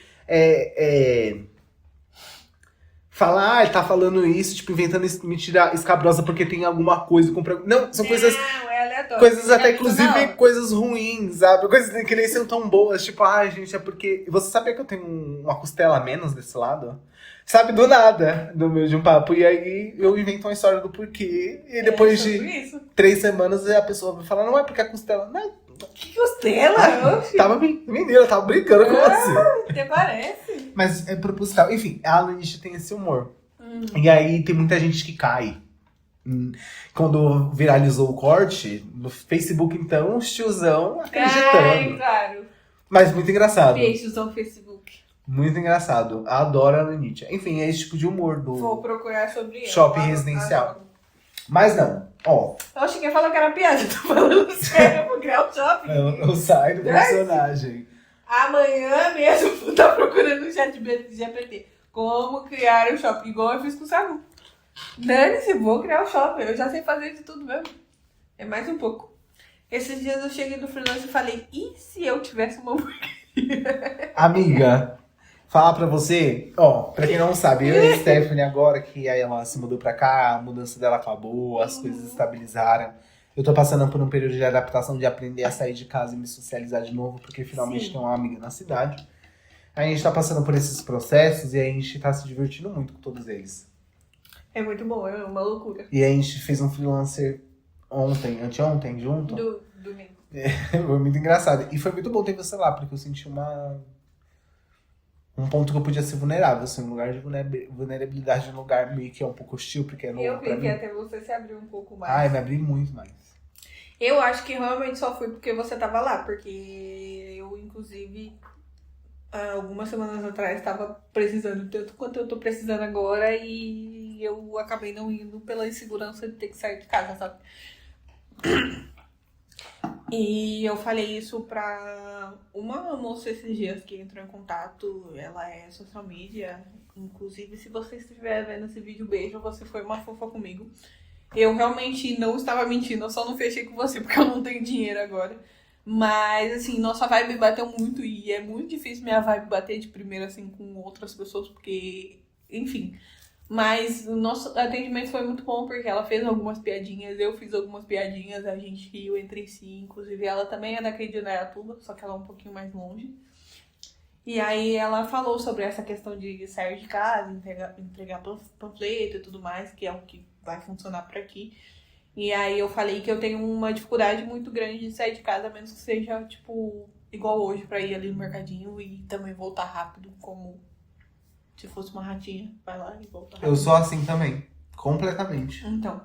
falar, ele tá falando isso, tipo, inventando mentira escabrosa porque tem alguma coisa. Não, são coisas. Não, é aleatório. Coisas até, inclusive, coisas ruins, sabe? Coisas que nem são tão boas. Tipo, gente, é porque. Você sabia que eu tenho uma costela a menos desse lado? Sabe, do nada, no meio de um papo. E aí eu invento uma história do porquê. E depois de 3 semanas a pessoa vai falar, não é porque a costela. Não. Que costela? Menina, eu tava brincando com você. Até parece. Mas é proposital. Enfim, a Lanisha tem esse humor. E aí tem muita gente que cai. Quando viralizou o corte, no Facebook, então, os tiozão acreditando. Ai, claro. Mas muito engraçado. Beijos ao Facebook. Muito engraçado. Adoro a Lanisha. Enfim, é esse tipo de humor do Vou procurar sobre ela. shopping residencial. Mas não, ó. Eu achei que ia falar que era piada. Tô falando sério, vou criar o shopping. Eu saio do personagem. Amanhã mesmo vou estar procurando no chat GPT. Como criar um shopping, igual eu fiz com o Samu. Dane-se, vou criar o shopping. Eu já sei fazer de tudo mesmo. É mais um pouco. Esses dias eu cheguei do freelance e falei, e se eu tivesse uma hamburgueria? Amiga, falar pra você, ó, pra quem não sabe, eu e a Stephanie agora, que aí ela se mudou pra cá, a mudança dela acabou, as coisas estabilizaram. Eu tô passando por um período de adaptação, de aprender a sair de casa e me socializar de novo, porque finalmente tem uma amiga na cidade. A gente tá passando por esses processos e a gente tá se divertindo muito com todos eles. É muito bom, é uma loucura. E a gente fez um freelancer anteontem, junto. Domingo. Foi muito engraçado. E foi muito bom ter você lá, porque eu senti um ponto que eu podia ser vulnerável, assim, um lugar de vulnerabilidade, um lugar meio que é um pouco hostil, porque é novo Eu pra vi mim. que até você se abriu um pouco mais. Ai, me abri muito mais. Eu acho que realmente só fui porque você tava lá, porque eu, inclusive, algumas semanas atrás estava precisando tanto quanto eu tô precisando agora e eu acabei não indo pela insegurança de ter que sair de casa, sabe? E eu falei isso pra uma moça esses dias que entrou em contato, ela é social media, inclusive se você estiver vendo esse vídeo, beijo, você foi uma fofa comigo. Eu realmente não estava mentindo, eu só não fechei com você porque eu não tenho dinheiro agora. Mas, assim, nossa vibe bateu muito e é muito difícil minha vibe bater de primeira, assim, com outras pessoas, porque, enfim. Mas o nosso atendimento foi muito bom porque ela fez algumas piadinhas, eu fiz algumas piadinhas, a gente riu entre si, inclusive ela também é daqui de Indaiatuba, só que ela é um pouquinho mais longe. E aí ela falou sobre essa questão de sair de casa, entregar panfleto e tudo mais, que é o que vai funcionar por aqui. E aí eu falei que eu tenho uma dificuldade muito grande de sair de casa, a menos que seja, tipo, igual hoje, pra ir ali no mercadinho e também voltar rápido, como se fosse uma ratinha. Vai lá e volta rápido. Eu sou assim também, completamente. Então,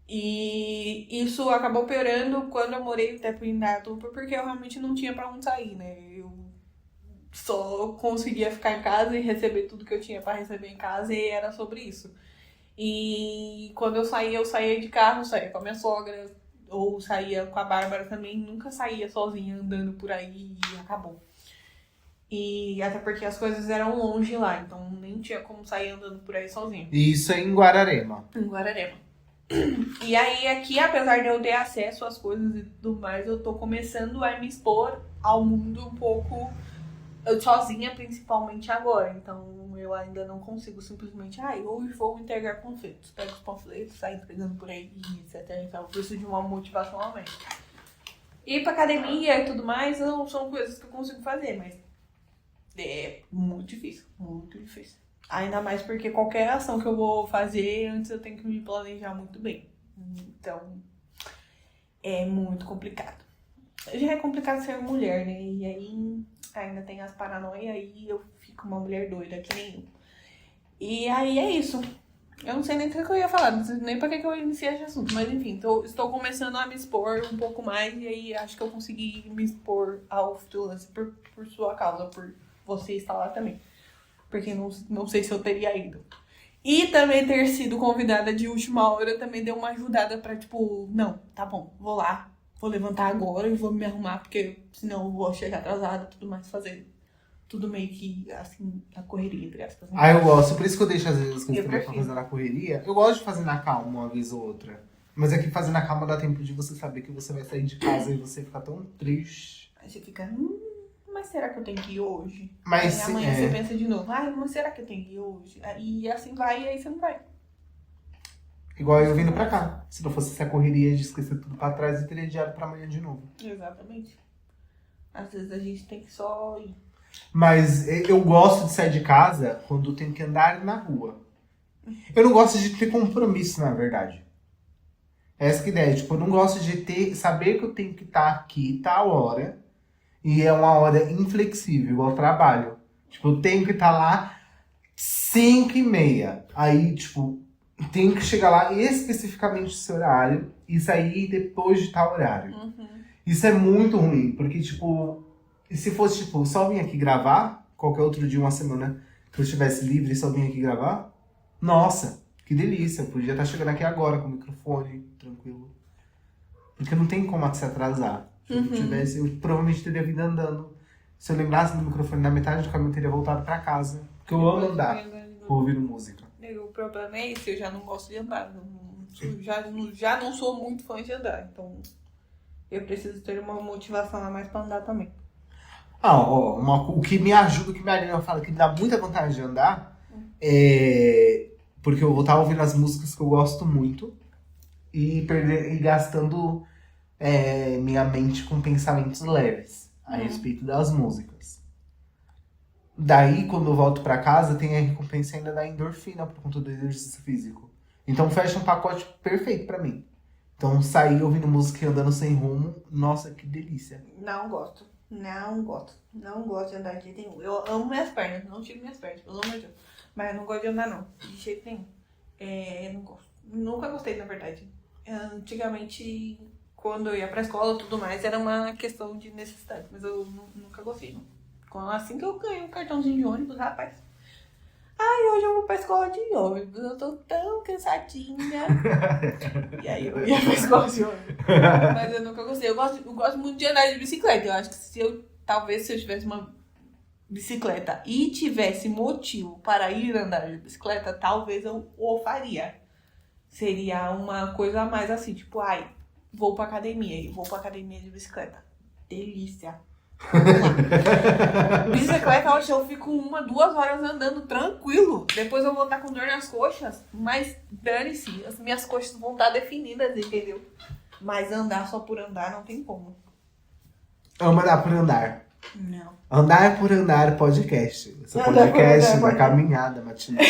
e isso acabou piorando quando eu morei até em Indaiatuba, porque eu realmente não tinha pra onde sair, né? Eu só conseguia ficar em casa e receber tudo que eu tinha pra receber em casa e era sobre isso. E quando eu saía de carro, saía com a minha sogra, ou saía com a Bárbara também, nunca saía sozinha andando por aí e acabou. E até porque as coisas eram longe lá, então nem tinha como sair andando por aí sozinho. E isso é em Guararema. Em Guararema. E aí aqui, apesar de eu ter acesso às coisas e tudo mais, eu tô começando a me expor ao mundo um pouco sozinha, principalmente agora. Então eu ainda não consigo simplesmente, hoje vou entregar panfletos. Pego os panfletos, saio entregando por aí, etc. Então eu preciso de uma motivação a mais. Ir pra academia e tudo mais não são coisas que eu consigo fazer, mas é muito difícil, muito difícil. Ainda mais porque qualquer ação que eu vou fazer, antes eu tenho que me planejar muito bem. Então, é muito complicado. Já é complicado ser mulher, né? E aí, ainda tem as paranoias, aí eu fico uma mulher doida, que nem eu. E aí é isso. Eu não sei nem o que eu ia falar, não sei nem pra que eu iniciei esse assunto. Mas enfim, estou começando a me expor um pouco mais. E aí acho que eu consegui me expor ao freelance por sua causa, por você estar lá também. Porque não sei se eu teria ido. E também ter sido convidada de última hora também deu uma ajudada pra, tipo, não, tá bom, vou lá, vou levantar agora e vou me arrumar, porque senão eu vou chegar atrasada e tudo mais, fazer tudo meio que, assim, na correria, entre aspas. Né? Eu gosto, por isso que eu deixo às vezes as coisas Eu pra fazer na correria. Eu gosto de fazer na calma uma vez ou outra. Mas é que fazer na calma dá tempo de você saber que você vai sair de casa e você ficar tão triste. Aí você fica, mas será que eu tenho que ir hoje? Mas aí amanhã você pensa de novo, mas será que eu tenho que ir hoje? E assim vai, e aí você não vai. Igual eu vindo pra cá. Se não fosse essa correria de esquecer tudo pra trás, eu teria adiado pra amanhã de novo. Exatamente. Às vezes a gente tem que só ir. Mas eu gosto de sair de casa quando tenho que andar na rua. Eu não gosto de ter compromisso, na verdade. Essa que é a ideia. Tipo, eu não gosto de saber que eu tenho que estar aqui tal hora. E é uma hora inflexível, igual trabalho. Tipo, eu tenho que estar lá 5h30. Aí, tipo, tenho que chegar lá especificamente nesse horário e sair depois de tal horário. Uhum. Isso é muito ruim, porque, tipo, se fosse, tipo, só vir aqui gravar, qualquer outro dia, uma semana que eu estivesse livre e só vim aqui gravar, nossa, que delícia. Eu podia estar chegando aqui agora com o microfone, tranquilo. Porque não tem como se atrasar. Se eu tivesse, eu provavelmente teria vindo andando. Se eu lembrasse do microfone na metade do caminho, eu teria voltado pra casa. Porque eu amo andar, ouvindo música. O problema é esse, eu já não gosto de andar. Já não sou muito fã de andar. Então, eu preciso ter uma motivação a mais pra andar também. O que me ajuda, o que minha Alina fala que me dá muita vontade de andar, é porque eu vou estar ouvindo as músicas que eu gosto muito e gastando minha mente com pensamentos leves a respeito das músicas. Daí, quando eu volto pra casa, tem a recompensa ainda da endorfina por conta do exercício físico. Então fecha um pacote perfeito pra mim. Então sair ouvindo música e andando sem rumo, nossa, que delícia. Não gosto. Não gosto de andar de jeito nenhum. Eu amo minhas pernas, não tiro minhas pernas, pelo amor de Deus. Mas eu não gosto de andar, não. De jeito nenhum. Não gosto. Nunca gostei, na verdade. Antigamente, quando eu ia pra escola e tudo mais, era uma questão de necessidade. Mas eu nunca gostei, não. Assim que eu ganhei um cartãozinho de ônibus, rapaz. Hoje eu vou pra escola de ônibus. Eu tô tão cansadinha. E aí eu ia pra escola de ônibus. Mas eu nunca gostei. Eu gosto muito de andar de bicicleta. Eu acho que se eu tivesse uma bicicleta e tivesse motivo para ir andar de bicicleta, talvez eu o faria. Seria uma coisa a mais assim, tipo, vou pra academia. E vou pra academia de bicicleta. Delícia. Vamos lá. Bicicleta, hoje eu fico 1-2 horas andando tranquilo. Depois eu vou estar com dor nas coxas. Mas dane-se, as minhas coxas vão estar definidas, entendeu? Mas andar só por andar não tem como. Amo andar por andar. Não. Andar por andar podcast. Esse podcast da caminhada matinal.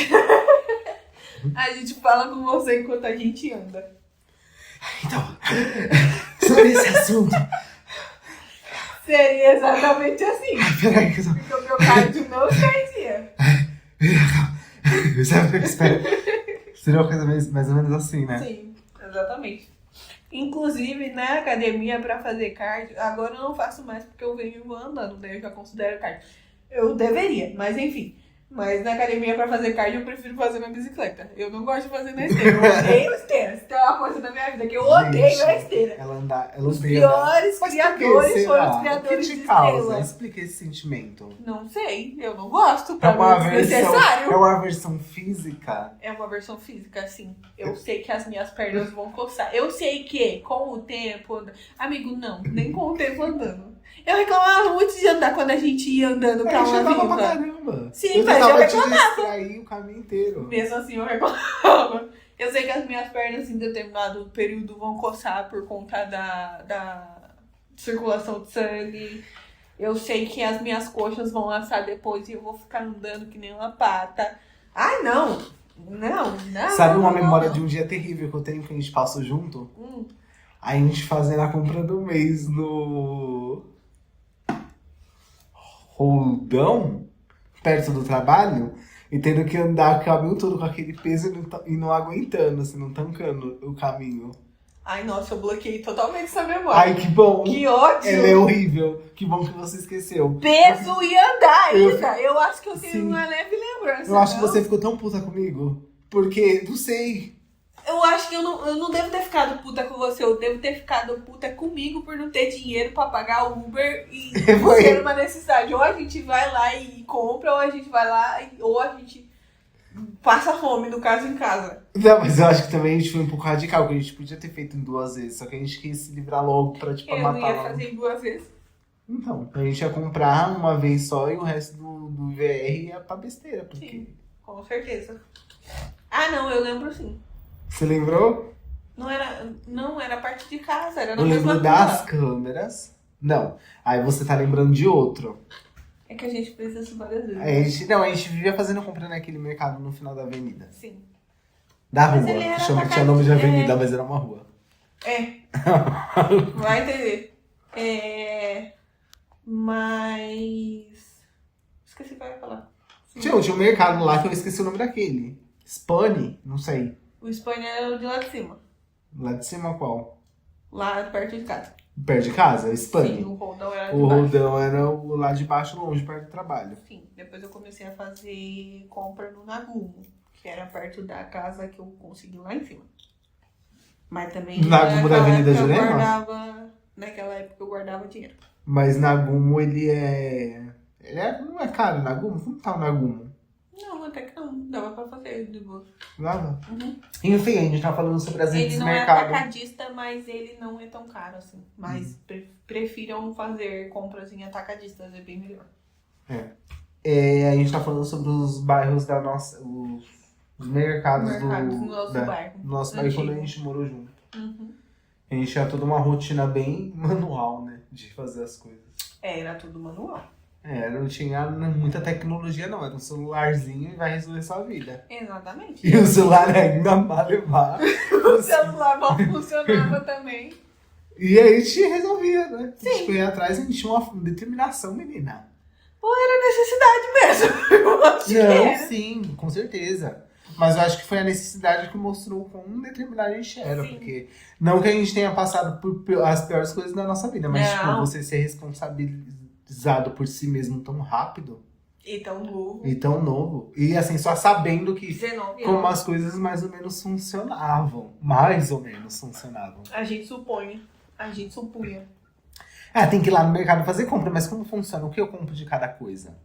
A gente fala com você enquanto a gente anda. Então, sobre esse assunto. Seria exatamente assim. Peraí, que eu tô... Porque o meu cardio não saía. Seria uma coisa mais ou menos assim, né? Sim, exatamente. Inclusive, na academia, pra fazer cardio, agora eu não faço mais porque eu venho andando, daí eu já considero cardio. Eu deveria, mas enfim. Mas na academia, pra fazer cardio, eu prefiro fazer na bicicleta. Eu não gosto de fazer na esteira. Eu odeio esteira. Se tem uma coisa na minha vida que eu odeio, é a esteira. Ela Os odeia piores Mas por que criadores será? foram os O criadores que de te causa? estrela. Explica esse sentimento. Não sei, eu não gosto. É Pra uma mim é versão, desnecessário. é uma versão física. É uma versão física, sim. Eu sei que as minhas pernas vão coçar. Eu sei que com o tempo... Amigo, não. Nem com o tempo andando. Eu reclamava muito de andar quando a gente ia andando pra A gente uma andava pra viva. caramba. Sim, eu mas eu tentava te reclamava. distrair o caminho inteiro. Mesmo assim, eu reclamava. Eu sei que as minhas pernas em determinado período vão coçar por conta da circulação de sangue. Eu sei que as minhas coxas vão assar depois e eu vou ficar andando que nem uma pata. Ai, não! Não. Sabe uma não, memória não. de um dia terrível que eu tenho que a gente passou junto? Hum. A gente fazendo a compra do mês no Roldão, perto do trabalho, e tendo que andar o caminho todo com aquele peso e não aguentando, assim, não tancando o caminho. Ai, nossa, eu bloqueei totalmente essa memória. Ai, que bom! Que ódio! Ela é horrível. Que bom que você esqueceu. Peso e andar Eu- ainda. Eu acho que eu tenho Sim. uma leve lembrança. Eu acho que não? você ficou tão puta comigo. Porque, não sei. Eu acho que eu não devo ter ficado puta com você. Eu devo ter ficado puta comigo por não ter dinheiro pra pagar o Uber e Foi. ser uma necessidade. Ou a gente vai lá e compra, ou a gente vai lá, ou a gente passa fome, no caso, em casa. Não, mas eu acho que também a gente foi um pouco radical, que a gente podia ter feito em 2 vezes, só que a gente quis se livrar logo pra, tipo, Eu não matar ia logo. fazer em 2 vezes. Então, a gente ia comprar uma vez só e o resto do VR ia pra besteira, porque... Sim, com certeza. Ah, não, eu lembro sim. Você lembrou? Não era parte de casa, era na Eu mesma lembro rua. das câmeras. Não, aí você tá lembrando de outro. É que a gente precisa isso várias vezes. A gente vivia fazendo compra naquele mercado no final da avenida. Sim. Da Mas rua, ele era que tinha nome de atacadista, avenida, mas era uma rua. É. Vai entender. Mas. Esqueci o que eu ia falar. Tinha um mercado lá que eu esqueci o nome daquele. Spani? Não sei. O Espanha era o de lá de cima. Lá de cima qual? Lá perto de casa. Perto de casa? Sim, Spani. o Roldão era de O baixo. Roldão era o lá de baixo, longe, perto do trabalho. Sim, depois eu comecei a fazer compra no Nagumo, que era perto da casa que eu consegui lá em cima. Mas também. Nagumo da naquela Avenida época eu Jurema? guardava. Naquela época eu guardava dinheiro. Mas Nagumo, ele não é caro, Nagumo? Como tá o Nagumo? Não, até que não. Dava pra fazer de boa. Nada. Uhum. Enfim, a gente tá falando sobre as redes Ele de não é mercado. atacadista, mas ele não é tão caro assim. Mas prefiram fazer compras em atacadistas, é bem melhor. A gente tá falando sobre os bairros da nossa. Os mercados, Mercados no nosso bairro. do nosso bairro quando a Antigo. gente morou junto. Uhum. A gente tinha toda uma rotina bem manual, né? De fazer as coisas. Era tudo manual. Não tinha muita tecnologia, não. Era um celularzinho e vai resolver sua vida. Exatamente. E o celular ainda mal levar. O celular mal funcionava também. E aí a gente resolvia, né? A gente Sim. foi atrás e a gente tinha uma determinação, menina. Ou era necessidade mesmo? Eu acho que Não, era. sim, com certeza. Mas eu acho que foi a necessidade que mostrou quão determinado a gente era. Sim. Porque não que a gente tenha passado por as piores coisas da nossa vida, mas tipo, Não. você ser responsabilizado por si mesmo tão rápido E tão novo. e tão novo. E assim, só sabendo que 19 como anos. as coisas mais ou menos funcionavam. Mais ou menos funcionavam. A gente supõe. A gente supunha. Tem que ir lá no mercado fazer compra, mas como funciona? O que eu compro de cada coisa?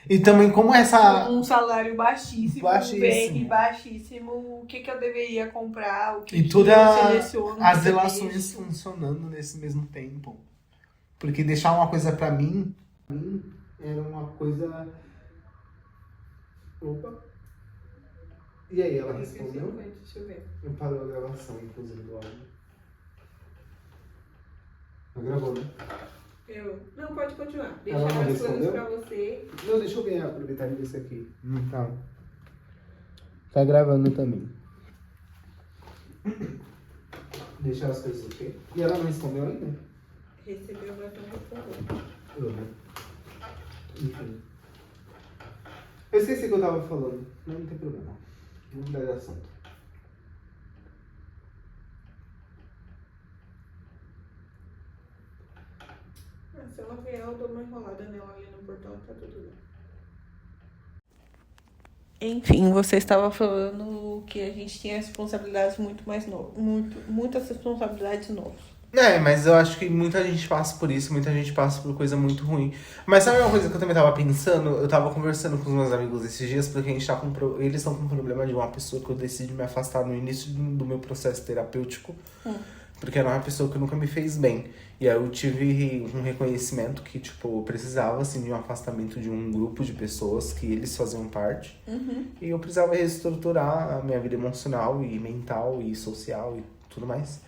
E também como essa... Um salário baixíssimo, Baixíssimo. um bem baixíssimo, o que eu deveria comprar, o que, E que todas eu seleciono. as o que eu relações deixo. funcionando nesse mesmo tempo. Porque deixar uma coisa pra mim era uma coisa... Opa. E aí, ela respondeu? Deixa eu ver. Eu parou a gravação, inclusive, do áudio. Tá gravando, né? Não, pode continuar. Ela não Deixar as coisas respondeu? pra você. Não, deixa eu ver, aproveitar e ver isso aqui. Tá. Tá gravando também. Deixar as coisas aqui. E ela não respondeu ainda? Recebeu, mas não respondeu. Enfim. Eu esqueci o que eu tava falando, mas não tem problema. Vamos mudar de assunto. Se ela vier, eu dou uma enrolada nela ali no portão, tá tudo bem. Enfim, você estava falando que a gente tinha responsabilidades muito mais novas. Muitas responsabilidades novas. Mas eu acho que muita gente passa por isso, muita gente passa por coisa muito ruim. Mas sabe uma coisa que eu também tava pensando? Eu tava conversando com os meus amigos esses dias, porque a gente tá eles estão com um problema de uma pessoa que eu decidi me afastar no início do meu processo terapêutico. Porque era uma pessoa que nunca me fez bem. E aí eu tive um reconhecimento que, tipo, eu precisava, assim, de um afastamento de um grupo de pessoas que eles faziam parte. E eu precisava reestruturar a minha vida emocional e mental e social e tudo mais.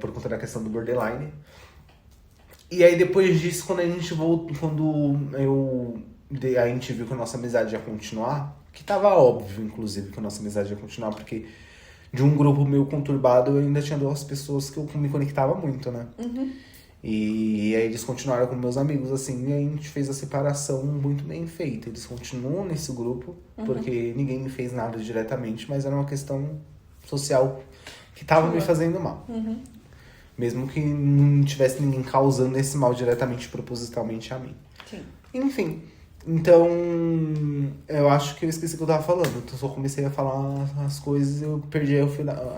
Por conta da questão do borderline. E aí depois disso, quando a gente voltou, a gente viu que a nossa amizade ia continuar, que tava óbvio, inclusive, que a nossa amizade ia continuar, porque de um grupo meio conturbado eu ainda tinha 2 pessoas que eu me conectava muito, né? E aí eles continuaram com meus amigos, assim, e a gente fez a separação muito bem feita. Eles continuam nesse grupo, porque ninguém me fez nada diretamente, mas era uma questão social que tava me fazendo mal. Mesmo que não tivesse ninguém causando esse mal diretamente, propositalmente a mim. Sim. Enfim, então eu acho que eu esqueci o que eu tava falando. Então só comecei a falar as coisas e eu perdi a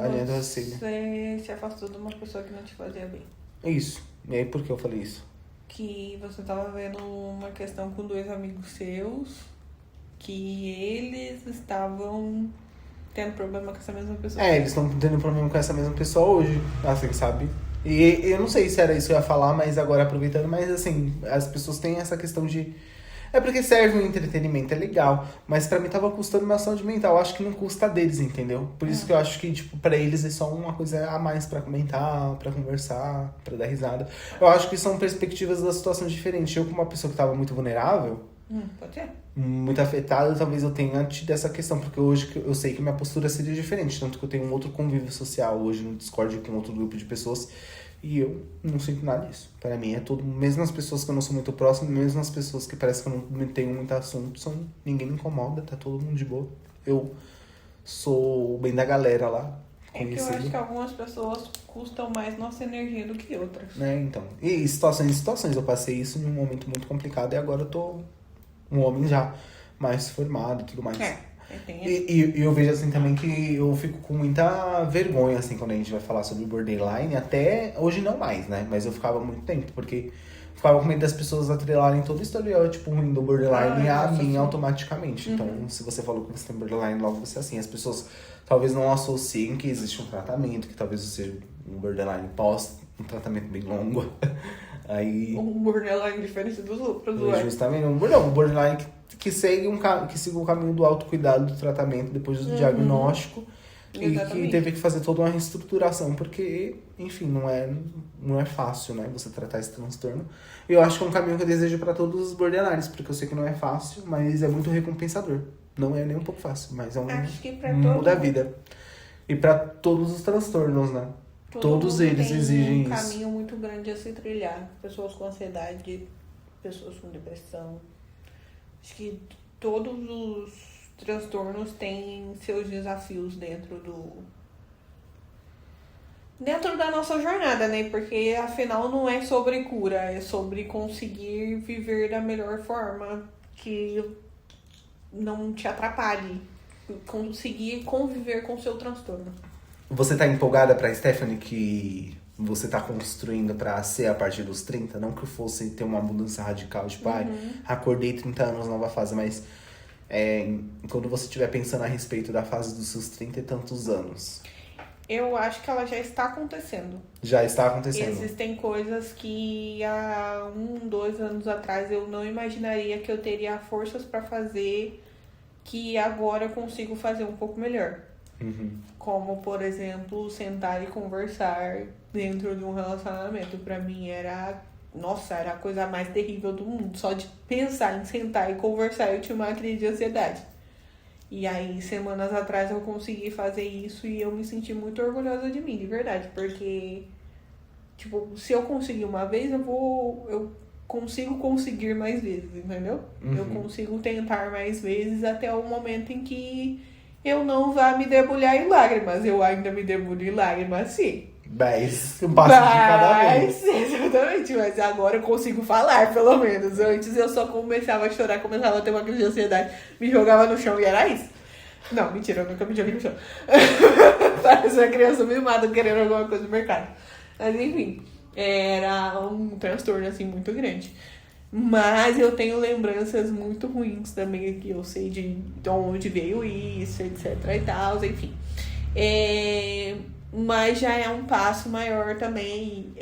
linha do raciocínio. Você se afastou de uma pessoa que não te fazia bem. É isso. E aí por que eu falei isso? Que você tava vendo uma questão com 2 amigos seus, que eles estavam tendo problema com essa mesma pessoa. Eles estão tendo problema com essa mesma pessoa hoje, assim, sabe? E eu não sei se era isso que eu ia falar, mas agora aproveitando, mas assim, as pessoas têm essa questão de... É porque serve um entretenimento, é legal, mas pra mim tava custando minha saúde mental, eu acho que não custa deles, entendeu? Por isso que eu acho que, tipo, pra eles é só uma coisa a mais pra comentar, pra conversar, pra dar risada. Eu acho que são perspectivas da situação diferentes. Eu, como uma pessoa que tava muito vulnerável, Pode ser. muito afetada, talvez eu tenha tido essa questão, porque hoje eu sei que minha postura seria diferente, tanto que eu tenho um outro convívio social hoje no Discord com outro grupo de pessoas e eu não sinto nada disso. Para mim é tudo, mesmo as pessoas que eu não sou muito próximo, mesmo as pessoas que parece que eu não tenho muito assunto, ninguém me incomoda, tá todo mundo de boa. Eu sou o bem da galera lá. É que eu acho que algumas pessoas custam mais nossa energia do que outras. Então. E situações, eu passei isso em um momento muito complicado e agora eu tô um homem já mais formado e tudo mais. E eu vejo assim também que eu fico com muita vergonha, assim, quando a gente vai falar sobre borderline, até hoje não mais, né? Mas eu ficava muito tempo, porque ficava com medo das pessoas atrelarem todo o estereótipo ruim do borderline a mim automaticamente. Então, se você falou que você tem borderline, logo você é assim. As pessoas talvez não associem que existe um tratamento, que talvez você seja um borderline pós um tratamento bem longo. Aí... Um borderline diferente dos outros, justamente, um borderline que siga o caminho do autocuidado, do tratamento depois do diagnóstico. Exatamente. E que teve que fazer toda uma reestruturação, porque, enfim, não é fácil, né, você tratar esse transtorno. Eu acho que é um caminho que eu desejo para todos os borderlines, porque eu sei que não é fácil, mas é muito recompensador. Não é nem um pouco fácil, mas é muda a vida. E para todos os transtornos, né? Todos eles exigem isso. Tem um caminho muito grande a se trilhar. Pessoas com ansiedade, pessoas com depressão. Acho que todos os transtornos têm seus desafios dentro da nossa jornada, né? Porque afinal não é sobre cura, é sobre conseguir viver da melhor forma que não te atrapalhe, conseguir conviver com o seu transtorno. Você tá empolgada pra Stephanie que você tá construindo pra ser a partir dos 30? Não que eu fosse ter uma mudança radical, tipo, acordei 30 anos, nova fase, mas quando você estiver pensando a respeito da fase dos seus 30 e tantos anos. Eu acho que ela já está acontecendo. Já está acontecendo. Existem coisas que há 2 anos atrás eu não imaginaria que eu teria forças pra fazer, que agora eu consigo fazer um pouco melhor. Como, por exemplo, sentar e conversar dentro de um relacionamento. Pra mim era a coisa mais terrível do mundo. Só de pensar em sentar e conversar eu tinha uma crise de ansiedade. E aí, semanas atrás eu consegui fazer isso e eu me senti muito orgulhosa de mim, de verdade. Porque, tipo, se eu conseguir uma vez, eu consigo conseguir mais vezes, entendeu? Eu consigo tentar mais vezes até o momento em que eu não vá me debulhar em lágrimas. Eu ainda me debulho em lágrimas, sim. 10. Um passo de cada vez. Exatamente, mas agora eu consigo falar, pelo menos. Antes eu só começava a chorar, começava a ter uma crise de ansiedade, me jogava no chão e era isso. Não, mentira, eu nunca me joguei no chão. Parece uma criança mimada querendo alguma coisa no mercado. Mas enfim, era um transtorno assim muito grande. Mas eu tenho lembranças muito ruins também aqui. Eu sei de onde veio isso, etc e tal, enfim. Mas já é um passo maior também.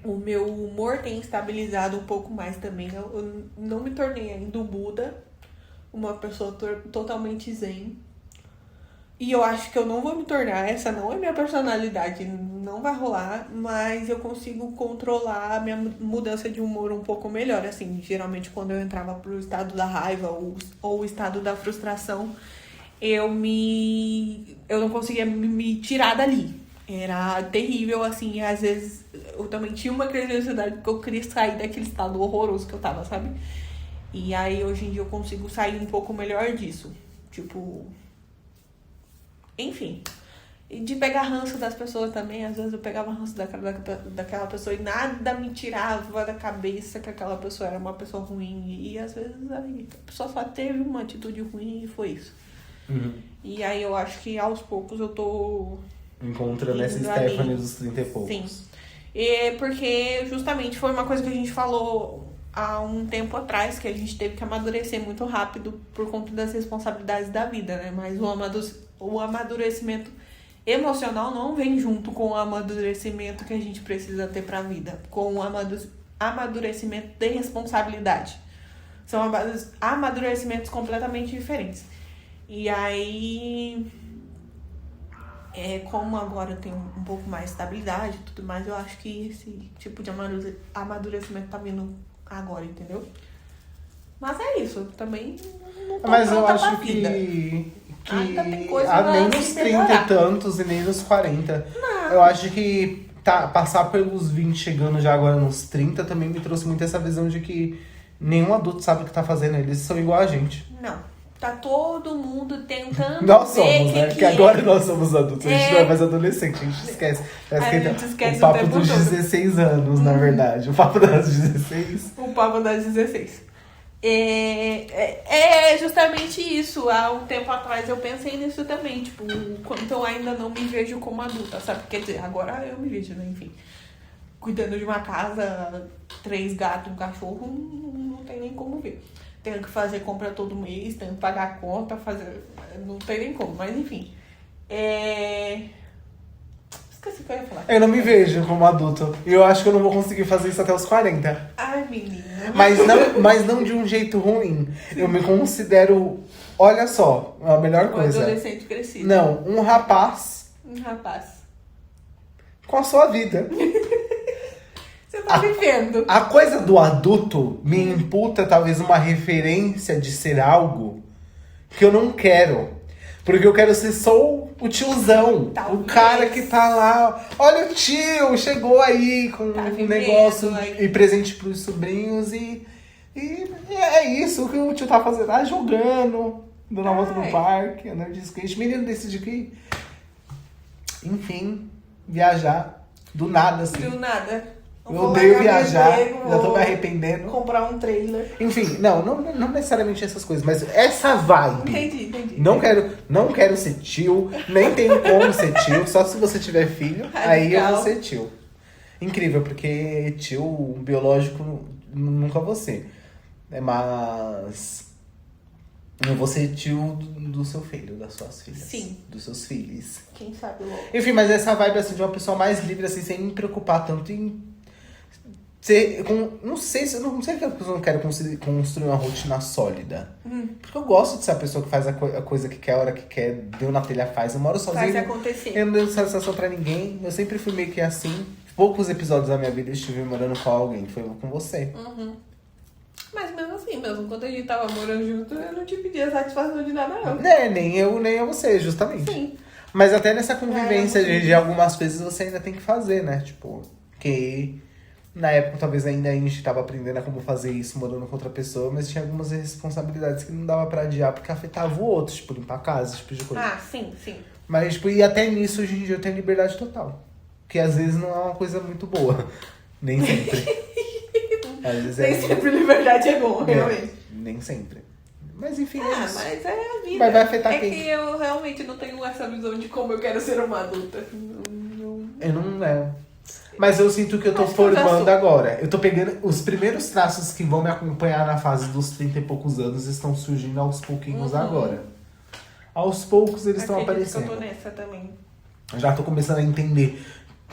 O meu humor tem estabilizado um pouco mais também. Eu não me tornei ainda o Buda, uma pessoa totalmente zen. E eu acho que eu não vou me tornar, essa não é minha personalidade, não vai rolar, mas eu consigo controlar a minha mudança de humor um pouco melhor, assim, geralmente quando eu entrava pro estado da raiva ou o estado da frustração, eu não conseguia me tirar dali. Era terrível, assim, e às vezes eu também tinha uma crise de ansiedade porque eu queria sair daquele estado horroroso que eu tava, sabe? E aí hoje em dia eu consigo sair um pouco melhor disso, tipo... Enfim, de pegar ranço das pessoas também. Às vezes eu pegava ranço daquela pessoa e nada me tirava da cabeça que aquela pessoa era uma pessoa ruim. E às vezes a pessoa só teve uma atitude ruim e foi isso. Uhum. E aí eu acho que aos poucos eu tô... Encontrando essa Stephanie dos 30 e poucos. Sim. E porque justamente foi uma coisa que a gente falou há um tempo atrás, que a gente teve que amadurecer muito rápido por conta das responsabilidades da vida, né? Mas o amadurecimento emocional não vem junto com o amadurecimento que a gente precisa ter pra vida, com o amadurecimento de responsabilidade. São amadurecimentos completamente diferentes. E aí, como agora eu tenho um pouco mais de estabilidade e tudo mais, eu acho que esse tipo de amadurecimento tá vindo agora, entendeu? Mas é isso, também não tô Mas eu pronta acho pra vida. Ainda tem coisa nem pra nos se 30 melhorar. e tantos e nem nos 40. Não. Eu acho que passar pelos 20, chegando já agora nos 30, também me trouxe muito essa visão de que nenhum adulto sabe o que tá fazendo, eles são igual a gente. Não. Tá todo mundo tentando Nós ver somos, né? que Porque agora nós somos adultos, a gente não é mais adolescente, a gente esquece. Parece A que gente esquece o o papo tempo dos todo. 16 anos, na verdade. O papo das 16. O papo das 16. É justamente isso. Há um tempo atrás eu pensei nisso também. Tipo, quanto eu ainda não me vejo como adulta, sabe? Quer dizer, agora eu me vejo, né? Enfim. Cuidando de uma casa, 3 gatos, um cachorro, não tem nem como ver. Tenho que fazer compra todo mês, tenho que pagar a conta, não tem nem como. Mas enfim. Esqueci o que eu ia falar. Eu não me vejo como adulto. E eu acho que eu não vou conseguir fazer isso até os 40. Ai, menina. Mas não de um jeito ruim. Eu me considero, olha só, a melhor Um coisa. adolescente crescido. Não, um rapaz Um rapaz. com a sua vida. Você tá vivendo. A coisa do adulto me imputa talvez uma referência de ser algo que eu não quero. Porque eu quero ser só o tiozão. Talvez. O cara que tá lá. Olha o tio, chegou aí com Tá um vivendo negócio aí. e presente pros sobrinhos. E é isso que o tio tá fazendo. Jogando, dando uma volta no parque, andando de skate. Menino decide que, enfim, viajar do nada, assim. Do nada. Eu odeio viajar, Emprego, já tô vou me arrependendo. comprar um trailer. Enfim, não necessariamente essas coisas, mas essa vibe. Entendi. Não quero ser tio, nem tenho como ser tio, só se você tiver filho, aí eu vou ser tio. Incrível, porque tio biológico nunca vou ser. Mas eu vou ser tio do seu filho, das suas filhas. Sim. Dos seus filhos. Quem sabe logo. Enfim, mas essa vibe assim de uma pessoa mais livre, assim, sem me preocupar tanto em ser. Não sei que a pessoa não quer construir uma rotina sólida. Porque eu gosto de ser a pessoa que faz a coisa que quer, a hora que quer, deu na telha faz. Eu moro sozinho. Faz acontecer. Eu não dei satisfação pra ninguém. Eu sempre fui meio que assim. Poucos episódios da minha vida eu estive morando com alguém. Foi com você. Mas mesmo assim, mesmo quando a gente tava morando junto, eu não te pedia satisfação de nada, não. Nem eu você, justamente. Sim. Mas até nessa convivência É, de algumas coisas você ainda tem que fazer, né? Tipo, que Na época, talvez ainda a gente tava aprendendo a como fazer isso morando com outra pessoa, mas tinha algumas responsabilidades que não dava pra adiar porque afetava o outro, tipo, limpar a casa, esse tipo de coisa. Ah, sim. Mas, tipo, e até nisso hoje em dia eu tenho liberdade total. Que às vezes não é uma coisa muito boa. Nem sempre. Às vezes Nem sempre liberdade é bom, É, realmente. nem sempre. Mas enfim, é isso. Mas é a vida. Mas vai afetar é quem? que eu realmente não tenho essa visão de como eu quero ser uma adulta. Eu não é. Mas eu sinto que eu tô Acho que eu já formando sou. agora. Eu tô pegando os primeiros traços que vão me acompanhar na fase dos 30 e poucos anos estão surgindo aos pouquinhos agora. Aos poucos eles estão Acredito que eu aparecendo. tô nessa também. Já tô começando a entender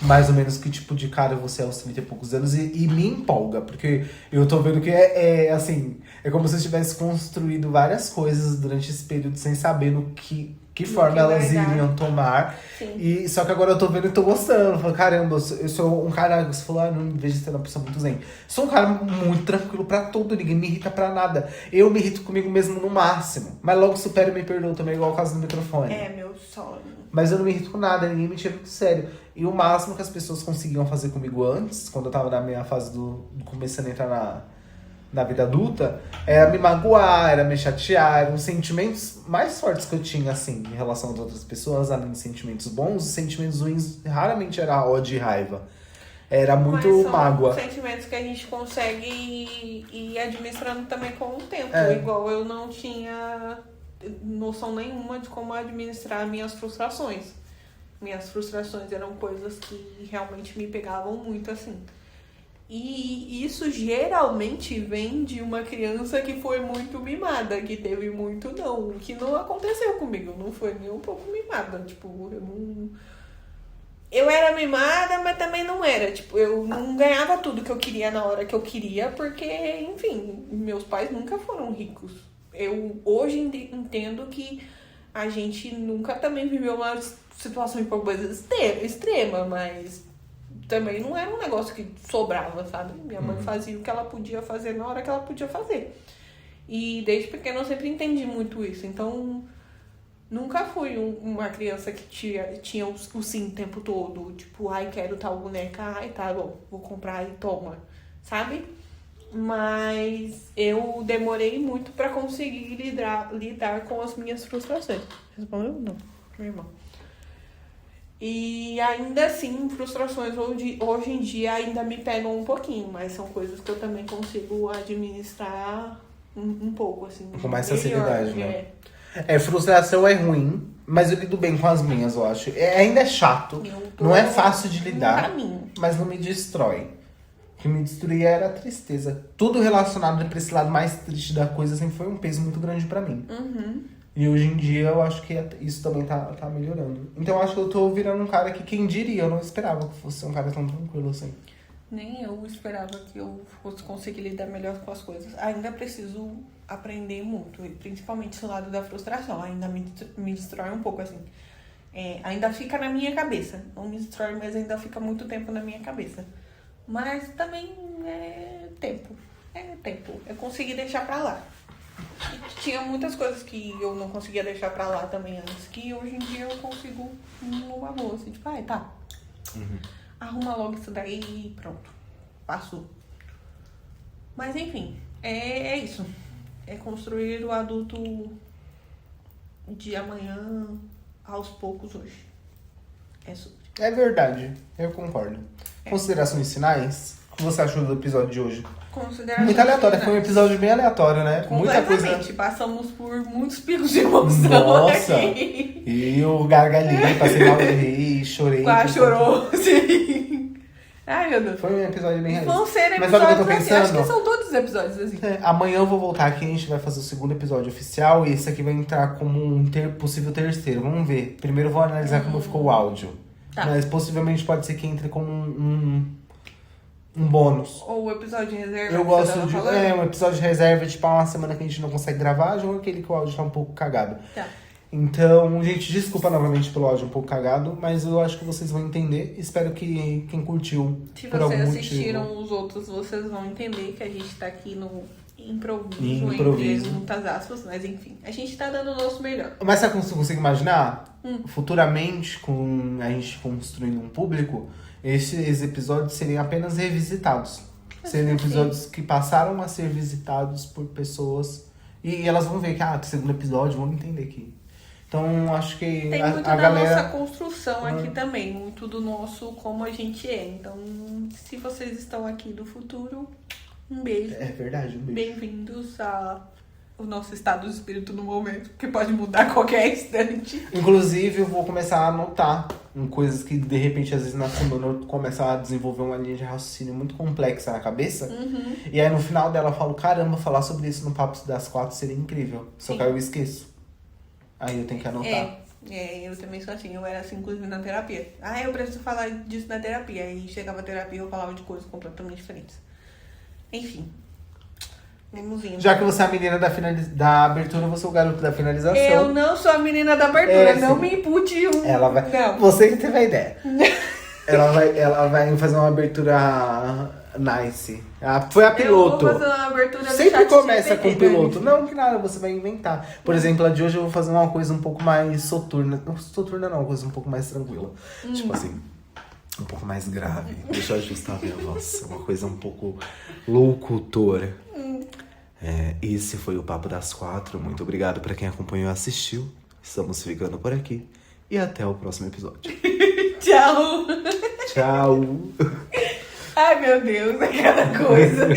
mais ou menos que tipo de cara você é aos 30 e poucos anos e me empolga, porque eu tô vendo que é assim, é como se eu tivesse construído várias coisas durante esse período sem saber no que forma que elas vai dar. iriam tomar. Sim. E só que agora eu tô vendo e tô gostando. Eu falo, caramba, eu sou um cara, você falou, não me vejo sendo uma pessoa muito zen. Sou um cara muito tranquilo pra tudo, ninguém me irrita pra nada. Eu me irrito comigo mesmo no máximo, mas logo supero e me perdoo também, igual o caso do microfone. É meu sonho. Mas eu não me irrito com nada, ninguém me tira muito sério. E o máximo que as pessoas conseguiam fazer comigo antes, quando eu tava na minha fase do começando a entrar na vida adulta, era me magoar, era me chatear, eram os sentimentos mais fortes que eu tinha, assim, em relação às outras pessoas, além de sentimentos bons, os sentimentos ruins raramente era ódio e raiva. Era muito Mas são mágoa. sentimentos que a gente consegue ir administrando também com o tempo. É. Igual eu não tinha noção nenhuma de como administrar minhas frustrações. Minhas frustrações eram coisas que realmente me pegavam muito, assim. E isso geralmente vem de uma criança que foi muito mimada, que teve muito não. O que não aconteceu comigo, não foi nem um pouco mimada. Tipo, eu não... Eu era mimada, mas também não era. Tipo, eu não ganhava tudo que eu queria na hora que eu queria, porque, enfim, meus pais nunca foram ricos. Eu hoje entendo que a gente nunca também viveu uma situação de pobreza extrema, mas também não era um negócio que sobrava, sabe? Minha mãe fazia o que ela podia fazer na hora que ela podia fazer. E desde pequena eu sempre entendi muito isso. Então, nunca fui uma criança que tinha o sim o tempo todo. Tipo, ai, quero tal boneca, ai, tá bom, vou comprar e toma, sabe? Mas eu demorei muito pra conseguir lidar com as minhas frustrações. Respondeu? Não, meu irmão. E ainda assim, frustrações hoje em dia ainda me pegam um pouquinho, mas são coisas que eu também consigo administrar um pouco, assim. Com mais melhor, facilidade, né? Frustração é ruim, mas eu lido bem com as minhas, eu acho. Ainda é chato, Eu tô não é fácil de no lidar, caminho. mas não me destrói. O que me destruía era a tristeza. Tudo relacionado pra esse lado mais triste da coisa sempre foi um peso muito grande pra mim. E hoje em dia eu acho que isso também tá melhorando. Então eu acho que eu tô virando um cara que, quem diria, eu não esperava que fosse um cara tão tranquilo assim. Nem eu esperava que eu fosse conseguir lidar melhor com as coisas. Ainda preciso aprender muito, e principalmente esse lado da frustração. Ainda me destrói um pouco, assim. Ainda fica na minha cabeça. Não me destrói, mas ainda fica muito tempo na minha cabeça. Mas também é tempo. Eu consegui deixar pra lá. E tinha muitas coisas que eu não conseguia deixar pra lá também antes, que hoje em dia eu consigo numa boa, assim, tipo, tá. Arruma logo isso daí e pronto. Passou. Mas enfim, é isso. É construir o adulto de amanhã aos poucos hoje. É sobre. É verdade, eu concordo. Considerações finais? O que você achou do episódio de hoje? Considerações Muito aleatório, foi um finais. episódio bem aleatório, né? Muita coisa. Completamente. Passamos por muitos picos de emoção Nossa! aqui. E eu gargalhei, passei mal de rir, chorei. Quase chorou, sim. Ai, meu Deus. Foi um episódio bem Vão realista. ser Mas sabe o que eu episódios tô assim. Acho pensando? que são todos os episódios assim. Amanhã eu vou voltar aqui, a gente vai fazer o segundo episódio oficial e esse aqui vai entrar como um possível terceiro. Vamos ver. Primeiro eu vou analisar como ficou o áudio. Tá. Mas possivelmente pode ser que entre como um bônus. Ou o episódio de reserva. Eu que gosto você tava de falando. um episódio de reserva, tipo, uma semana que a gente não consegue gravar, ou aquele que o áudio tá um pouco cagado. Tá. Então, gente, desculpa novamente pelo áudio um pouco cagado, mas eu acho que vocês vão entender. Espero que quem curtiu Se por algum vocês motivo. assistiram os outros, vocês vão entender que a gente tá aqui improviso, entre muitas aspas, mas enfim. A gente tá dando o nosso melhor. Mas sabe como você consegue imaginar? Futuramente, com a gente construindo um público, esses episódios seriam apenas revisitados. Seriam episódios que passaram a ser visitados por pessoas. E elas vão ver que, segundo episódio, vão entender que. Então, acho que tem muito a da galera... nossa construção aqui também. Muito do nosso como a gente é. Então, se vocês estão aqui do futuro, um beijo. É verdade, um beijo. Bem-vindos ao nosso estado de espírito no momento, porque pode mudar a qualquer instante. Inclusive, eu vou começar a anotar coisas que, de repente, às vezes na semana eu começo a desenvolver uma linha de raciocínio muito complexa na cabeça. E aí, no final dela, eu falo, caramba, falar sobre isso no Papo das 4 seria incrível. Só que aí eu esqueço. Aí eu tenho que anotar. Eu também sou assim. Eu era assim, inclusive, na terapia. Eu preciso falar disso na terapia. Aí chegava a terapia e eu falava de coisas completamente diferentes. Enfim. Vamos indo. Já que você é a menina da abertura, eu vou ser o garoto da finalização. Eu não sou a menina da abertura, não me impute um. Ela vai. Não. Você que teve a ideia. ela vai fazer uma abertura nice. Foi a piloto. Eu vou fazer uma abertura do Sempre chat começa GPT, com piloto. Não, que nada, você vai inventar. Por exemplo, a de hoje eu vou fazer uma coisa um pouco mais soturna. Não soturna não, uma coisa um pouco mais tranquila. Tipo assim, um pouco mais grave. Deixa eu ajustar a minha voz. Uma coisa um pouco locutora. Esse foi o Papo das 4. Muito obrigado pra quem acompanhou e assistiu. Estamos ficando por aqui. E até o próximo episódio. Tchau. Tchau. Ai, meu Deus, é cada coisa.